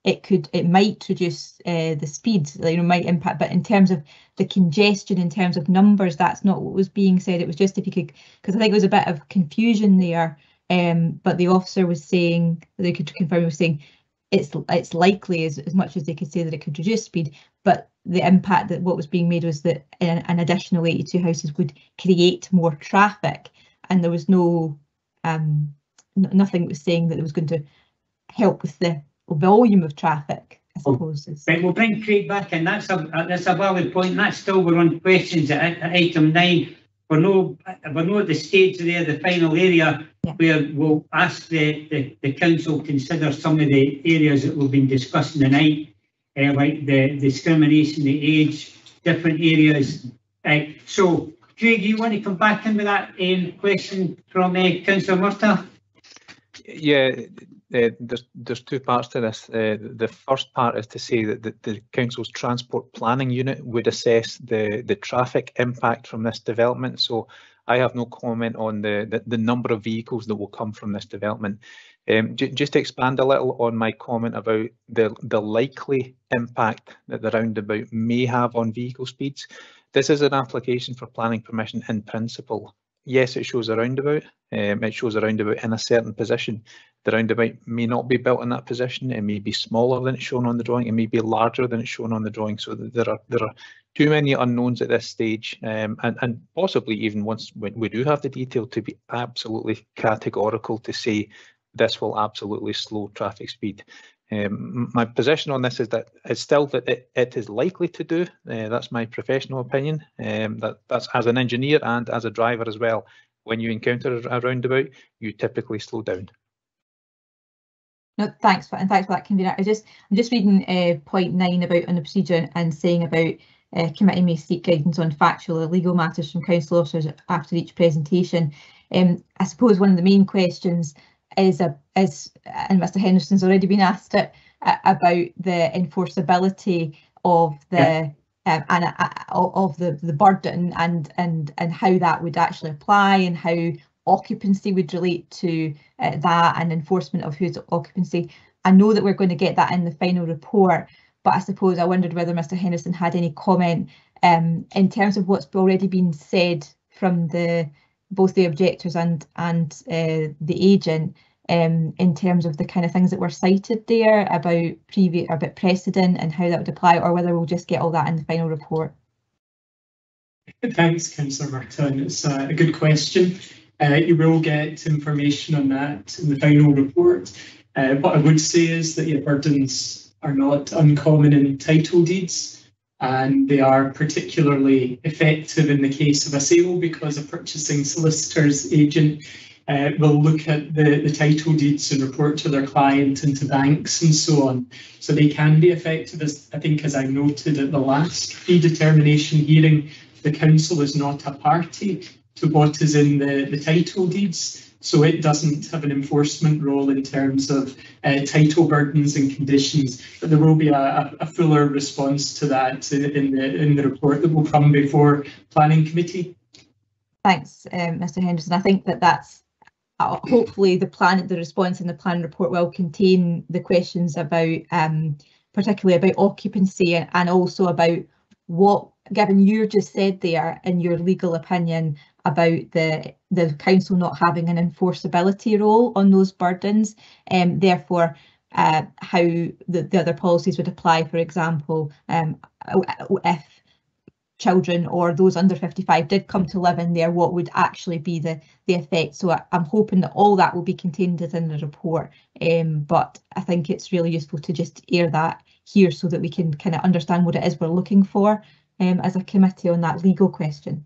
it might reduce the speed, you know, might impact, but in terms of the congestion, in terms of numbers, that's not what was being said. It was just if you could, because I think there was a bit of confusion there, but the officer was saying, they could confirm, was saying it's likely as much as they could say that it could reduce speed, but the impact that what was being made was that an additional 82 houses would create more traffic, and there was no nothing that was saying that it was going to help with the volume of traffic, I suppose. Right, we'll bring Craig back in. That's a valid point. And that's still, we're on questions at item 9. We're no at the stage there, the final area, where we'll ask the council consider some of the areas that we've been discussing tonight, like the discrimination, the age, different areas. So, Craig, you want to come back in with that question from Councillor Murtagh? Yeah, there's two parts to this. The first part is to say that the council's transport planning unit would assess the traffic impact from this development. So I have no comment on the number of vehicles that will come from this development. Just to expand a little on my comment about the likely impact that the roundabout may have on vehicle speeds. This is an application for planning permission in principle. Yes, it shows a roundabout. It shows a roundabout in a certain position. The roundabout may not be built in that position. It may be smaller than it's shown on the drawing. It may be larger than it's shown on the drawing. So there are too many unknowns at this stage, and possibly even once we do have the detail, to be absolutely categorical to say this will absolutely slow traffic speed. My position on this is that it's still that it is likely to do. That's my professional opinion. That's as an engineer and as a driver as well. When you encounter a roundabout, you typically slow down. No, thanks for that, convener. I'm just reading point 9 about on the procedure and saying about committee may seek guidance on factual or legal matters from council officers after each presentation. I suppose one of the main questions is and Mr. Henderson's already been asked it, about the enforceability of the of the burden and how that would actually apply, and how occupancy would relate to that, and enforcement of whose occupancy. I know that we're going to get that in the final report, but I suppose I wondered whether Mr. Henderson had any comment in terms of what's already been said from both the objectors and the agent, in terms of the kind of things that were cited there about precedent and how that would apply, or whether we'll just get all that in the final report. Thanks, Councillor Murtagh. It's a good question. You will get information on that in the final report. What I would say is that burdens are not uncommon in title deeds, and they are particularly effective in the case of a sale, because a purchasing solicitor's agent will look at the title deeds and report to their client and to banks and so on. So they can be effective. As I noted at the last predetermination hearing, the council is not a party to what is in the title deeds, so it doesn't have an enforcement role in terms of title burdens and conditions. But there will be a fuller response to that in the report that will come before Planning Committee. Thanks, Mr. Henderson. I think that's hopefully the response in the plan report will contain the questions about particularly about occupancy, and also about what, given you just said there in your legal opinion about the council not having an enforceability role on those burdens, therefore how the other policies would apply. For example, if children or those under 55 did come to live in there, what would actually be the effect? So I'm hoping that all that will be contained within the report, but I think it's really useful to just air that here so that we can kind of understand what it is we're looking for as a committee on that legal question.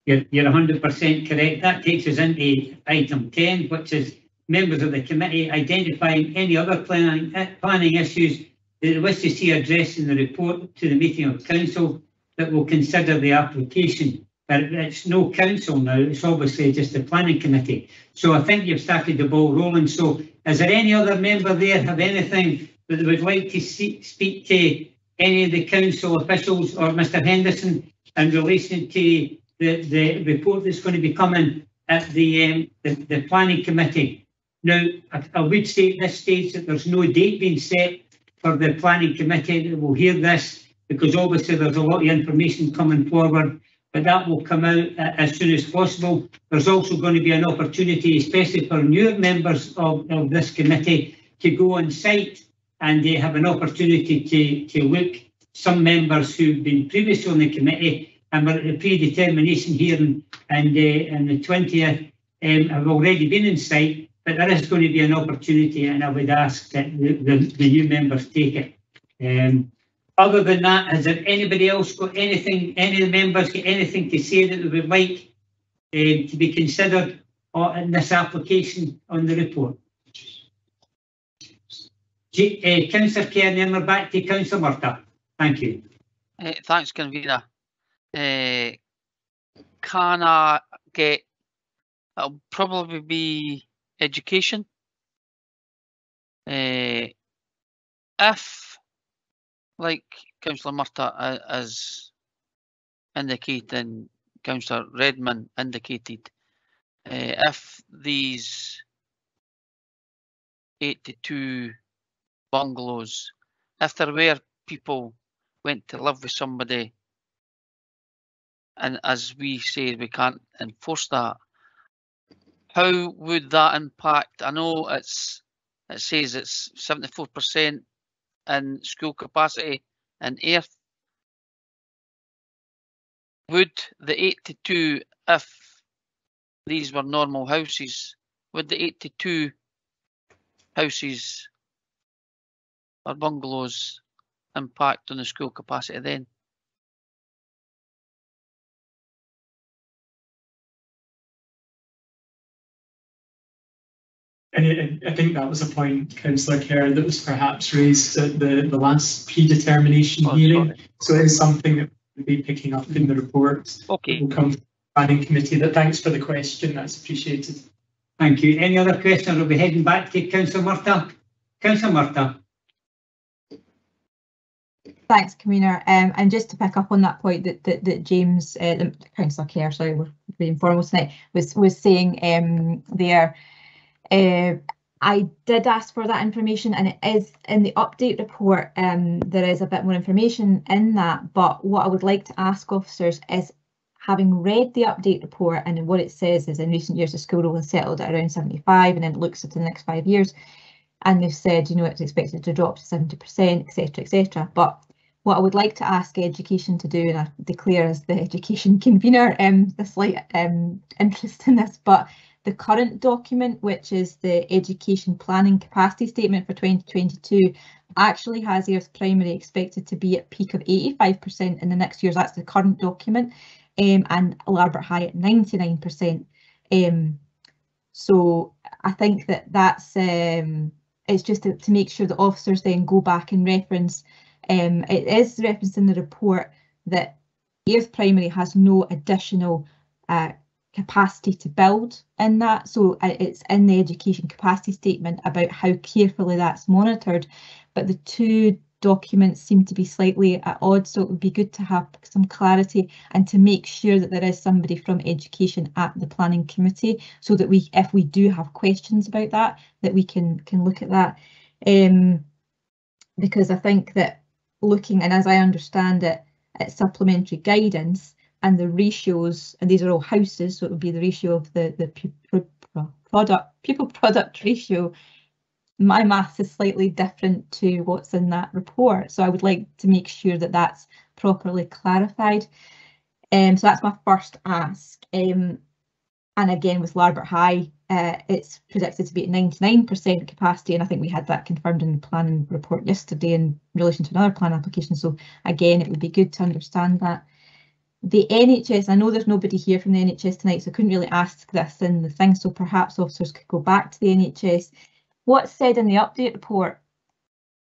You're 100% correct. That takes us into item 10, which is members of the committee identifying any other planning issues that they wish to see addressed in the report to the meeting of council that will consider the application. But it's no council now, it's obviously just the planning committee. So I think you've started the ball rolling. So is there any other member there have anything that they would like to speak to any of the council officials or Mr. Henderson in relation to the report that's going to be coming at the planning committee? Now, I would say at this stage that there's no date being set for the planning committee that will hear this, because obviously there's a lot of information coming forward, but that will come out as soon as possible. There's also going to be an opportunity, especially for newer members of this committee, to go on site, and they have an opportunity to look. Some members who've been previously on the committee and were at the predetermination hearing and the 20th have already been in site, but there is going to be an opportunity, and I would ask that the new members take it. Other than that, has there anybody else got anything, any of the members got anything to say that they would like to be considered in this application on the report? Councillor Kerr, then we're back to Councillor Murtagh. Thank you. Thanks, Convener. Can I get, it'll probably be education. If, like Councillor Murtagh has indicated and Councillor Redmond indicated, if these 82 bungalows, if there were people went to live with somebody, and as we say we can't enforce that, how would that impact? I know it says it's 74% in school capacity in Earth. Would the 82, if these were normal houses, would the 82 houses or bungalows impact on the school capacity then? And I think that was a point, Councillor Kerr, that was perhaps raised at the last predetermination hearing. Sorry. So it is something that we'll be picking up in the report. Okay. We'll come to the planning committee. But thanks for the question. That's appreciated. Thank you. Any other questions? We'll be heading back to Councillor Murtagh. Councillor Murtagh. Thanks, Convener. And just to pick up on that point that James, Councillor Kerr, sorry, we're being formal tonight, was saying there. I did ask for that information, and it is in the update report. There is a bit more information in that, but what I would like to ask officers is, having read the update report, and what it says is in recent years the school roll has settled at around 75, and then it looks at the next 5 years, and they've said, you know, it's expected to drop to 70%, etc., etc. But what I would like to ask education to do, and I declare as the education convener the slight interest in this, but the current document, which is the Education Planning Capacity Statement for 2022, actually has Earth Primary expected to be at peak of 85% in the next years. That's the current document, and Larbourt High at 99%. So I think that's it's just to make sure that officers then go back and reference. It is referenced in the report that Earth Primary has no additional capacity to build in that, so it's in the education capacity statement about how carefully that's monitored, but the two documents seem to be slightly at odds, so it would be good to have some clarity and to make sure that there is somebody from education at the planning committee, so that we, if we do have questions about that, that we can look at that, because I think that looking, and as I understand it, it's supplementary guidance, and the ratios, and these are all houses, so it would be the ratio of the pupil product ratio. My maths is slightly different to what's in that report, so I would like to make sure that that's properly clarified. So that's my first ask. And again, with Larbourt High, it's predicted to be at 99% capacity, and I think we had that confirmed in the planning report yesterday in relation to another plan application. So again, it would be good to understand that. The NHS, I know there's nobody here from the NHS tonight, so I couldn't really ask this in the thing, so perhaps officers could go back to the NHS. What's said in the update report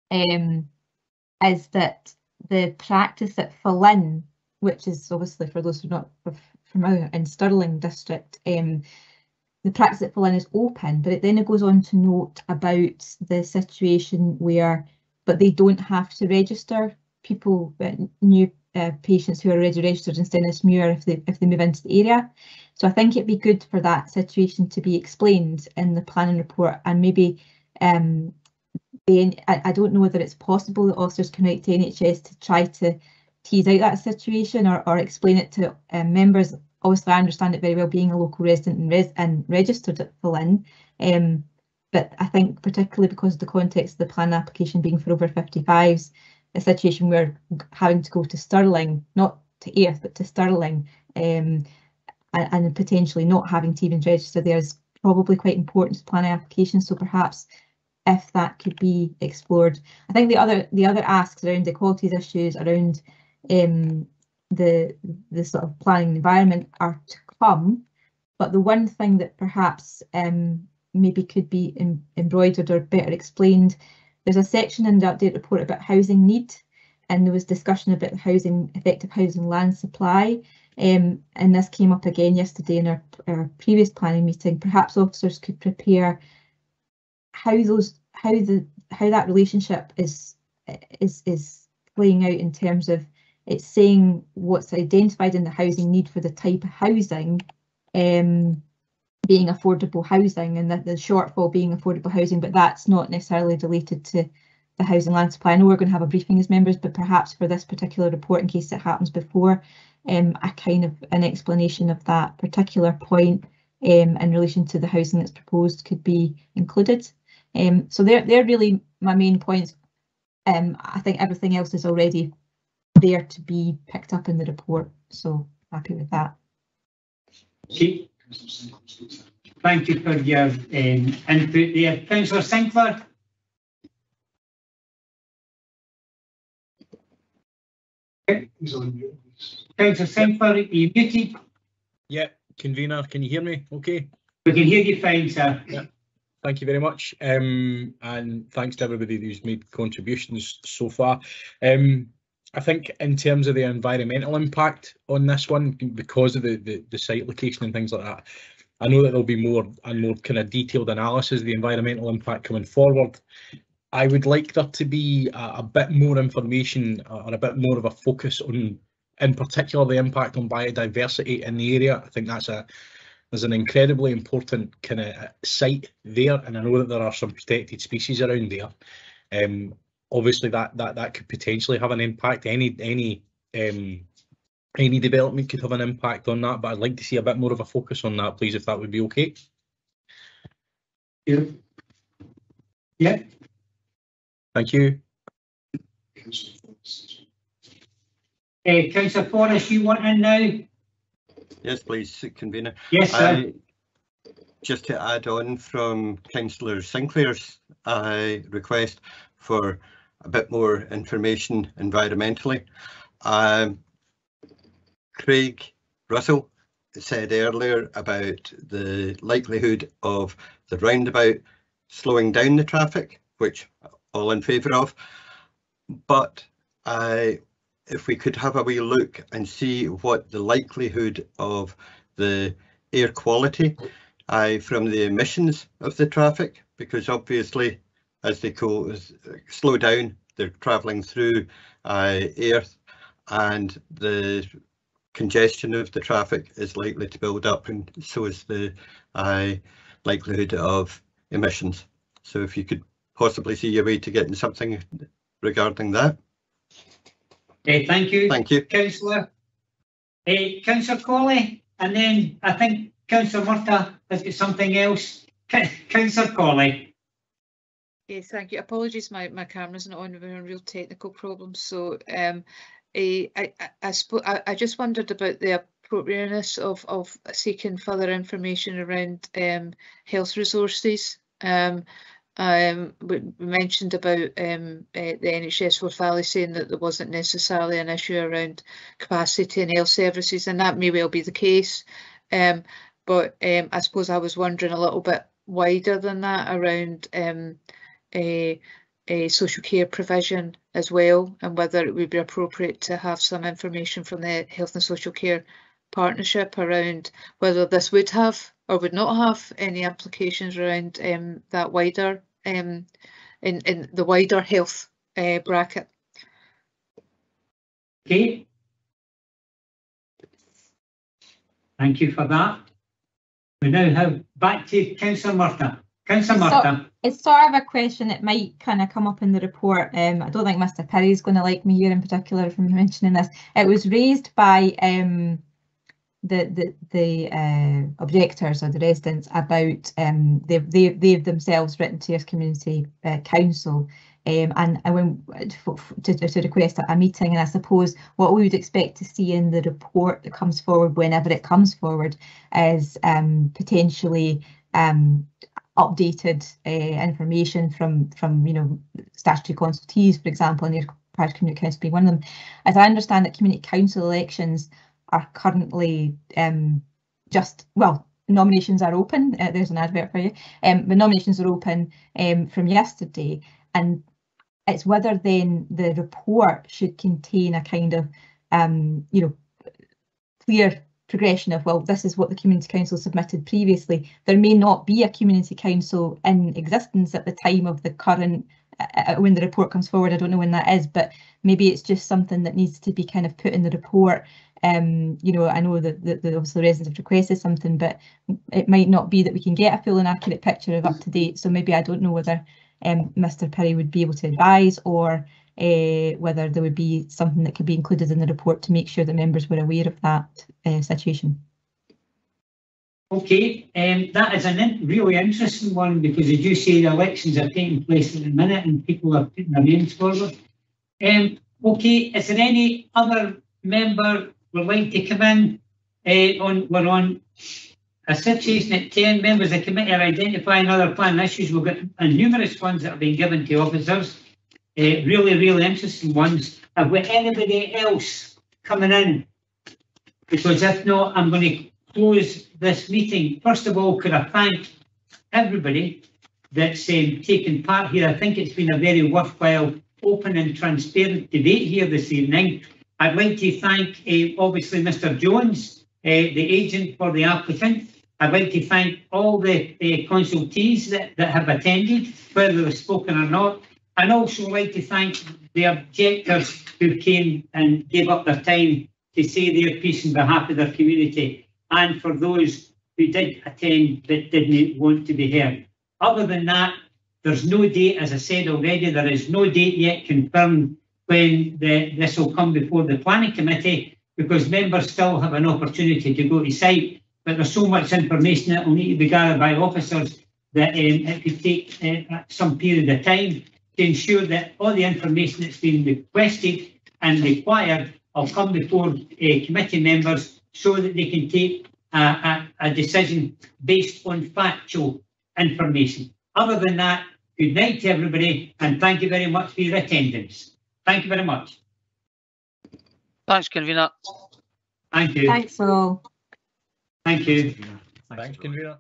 is that the practice at Flynn, which is obviously for those who are not familiar, in Stirling district, the practice at Flynn is open, but then it goes on to note about the situation where, but they don't have to register people, new patients who are already registered in Stennismuir if they move into the area. So I think it'd be good for that situation to be explained in the planning report, and maybe I don't know whether it's possible that officers can write to NHS to try to tease out that situation or explain it to members. Obviously, I understand it very well, being a local resident and registered at Full Inn. But I think particularly because of the context of the plan application being for over 55s, a situation where having to go to Stirling, not to Airth, but to Stirling, and potentially not having to even register there is probably quite important to planning application. So perhaps if that could be explored. I think the other asks around equalities issues, around the sort of planning environment are to come. But the one thing that perhaps maybe could be embroidered or better explained, there's a section in the update report about housing need, and there was discussion about effective housing land supply, and this came up again yesterday in our previous planning meeting. Perhaps officers could prepare how that relationship is playing out in terms of it's saying what's identified in the housing need for the type of housing being affordable housing, and that the shortfall being affordable housing, but that's not necessarily related to the housing land supply. I know we're going to have a briefing as members, but perhaps for this particular report, in case it happens before, a kind of an explanation of that particular point in relation to the housing that's proposed could be included. So they're really my main points. I think everything else is already there to be picked up in the report, so happy with that. Okay. Thank you for your input there. Councillor Sinclair. Councillor Sinclair, are you muted? Yeah, convener, can you hear me okay? We can hear you fine, sir. Yeah. Thank you very much, and thanks to everybody who's made contributions so far. I think in terms of the environmental impact on this one, because of the site location and things like that, I know that there'll be more kind of detailed analysis of the environmental impact coming forward. I would like there to be a bit more information or a bit more of a focus on, in particular, the impact on biodiversity in the area. I think there's an incredibly important kind of site there, and I know that there are some protected species around there. Obviously, that could potentially have an impact. Any development could have an impact on that, but I'd like to see a bit more of a focus on that, please, if that would be okay. Yeah. Yeah. Thank you. Councillor Forrest, you want in now? Yes, please, convener. Yes, sir. Just to add on from Councillor Sinclair's request for a bit more information environmentally. Craig Russell said earlier about the likelihood of the roundabout slowing down the traffic, which all in favour of, but if we could have a wee look and see what the likelihood of the air quality from the emissions of the traffic, because obviously as they slow down, they're travelling through Airth, and the congestion of the traffic is likely to build up, and so is the likelihood of emissions. So if you could possibly see a way to getting something regarding that. Thank you. Thank you, Councillor. Councillor Colley, and then I think Councillor Murtagh has got something else. Councillor Colley. Yes, thank you. Apologies, my camera's not on. We're having real technical problems. So I just wondered about the appropriateness of seeking further information around health resources. We mentioned about the NHS Forth Valley saying that there wasn't necessarily an issue around capacity and health services, and that may well be the case. But I suppose I was wondering a little bit wider than that around a social care provision as well, and whether it would be appropriate to have some information from the Health and Social Care Partnership around whether this would have or would not have any implications around that wider in the wider health bracket. Okay. Thank you for that. We now have back to Councillor Murtagh. Councillor Murtagh. It's sort of a question that might kind of come up in the report. I don't think Mr. Perry is going to like me here in particular if I'm mentioning this. It was raised by the objectors or the residents about they've themselves written to Ayr Community Council and I went to request a meeting, and I suppose what we would expect to see in the report that comes forward whenever it comes forward is potentially updated information from statutory consultees, for example, and Ayr Parish Community Council being one of them. As I understand that community council elections are currently nominations are open. There's an advert for you. The nominations are open from yesterday, and it's whether then the report should contain a kind of clear progression of, well, this is what the community council submitted previously. There may not be a community council in existence at the time of the current when the report comes forward. I don't know when that is, but maybe it's just something that needs to be kind of put in the report. I know that the obviously residents have requested something, but it might not be that we can get a full and accurate picture of up to date. So maybe I don't know whether Mr. Perry would be able to advise, or whether there would be something that could be included in the report to make sure that members were aware of that situation. Okay, that is a really interesting one, because as you say, the elections are taking place at the minute and people are putting their names forward. Okay, is there any other member would like to come in? We're on a situation at 10. Members of the committee are identifying other planning issues. We've got numerous ones that have been given to officers. Really interesting ones. Have we anybody else coming in? Because if not, I'm going to close this meeting. First of all, could I thank everybody that's taken part here. I think it's been a very worthwhile, open and transparent debate here this evening. I'd like to thank obviously Mr. Jones, the agent for the applicant. I'd like to thank all the consultees that have attended, whether they've spoken or not. I'd also like to thank the objectors who came and gave up their time to say their piece on behalf of their community, and for those who did attend but didn't want to be heard. Other than that, there's no date, as I said already, there is no date yet confirmed when this will come before the planning committee, because members still have an opportunity to go to site, but there's so much information that will need to be gathered by officers that it could take some period of time to ensure that all the information that's been requested and required will come before committee members so that they can take a decision based on factual information. Other than that, good night to everybody, and thank you very much for your attendance. Thank you very much. Thanks, convener. Thank you. Thanks all. Thank you. Thanks, convener.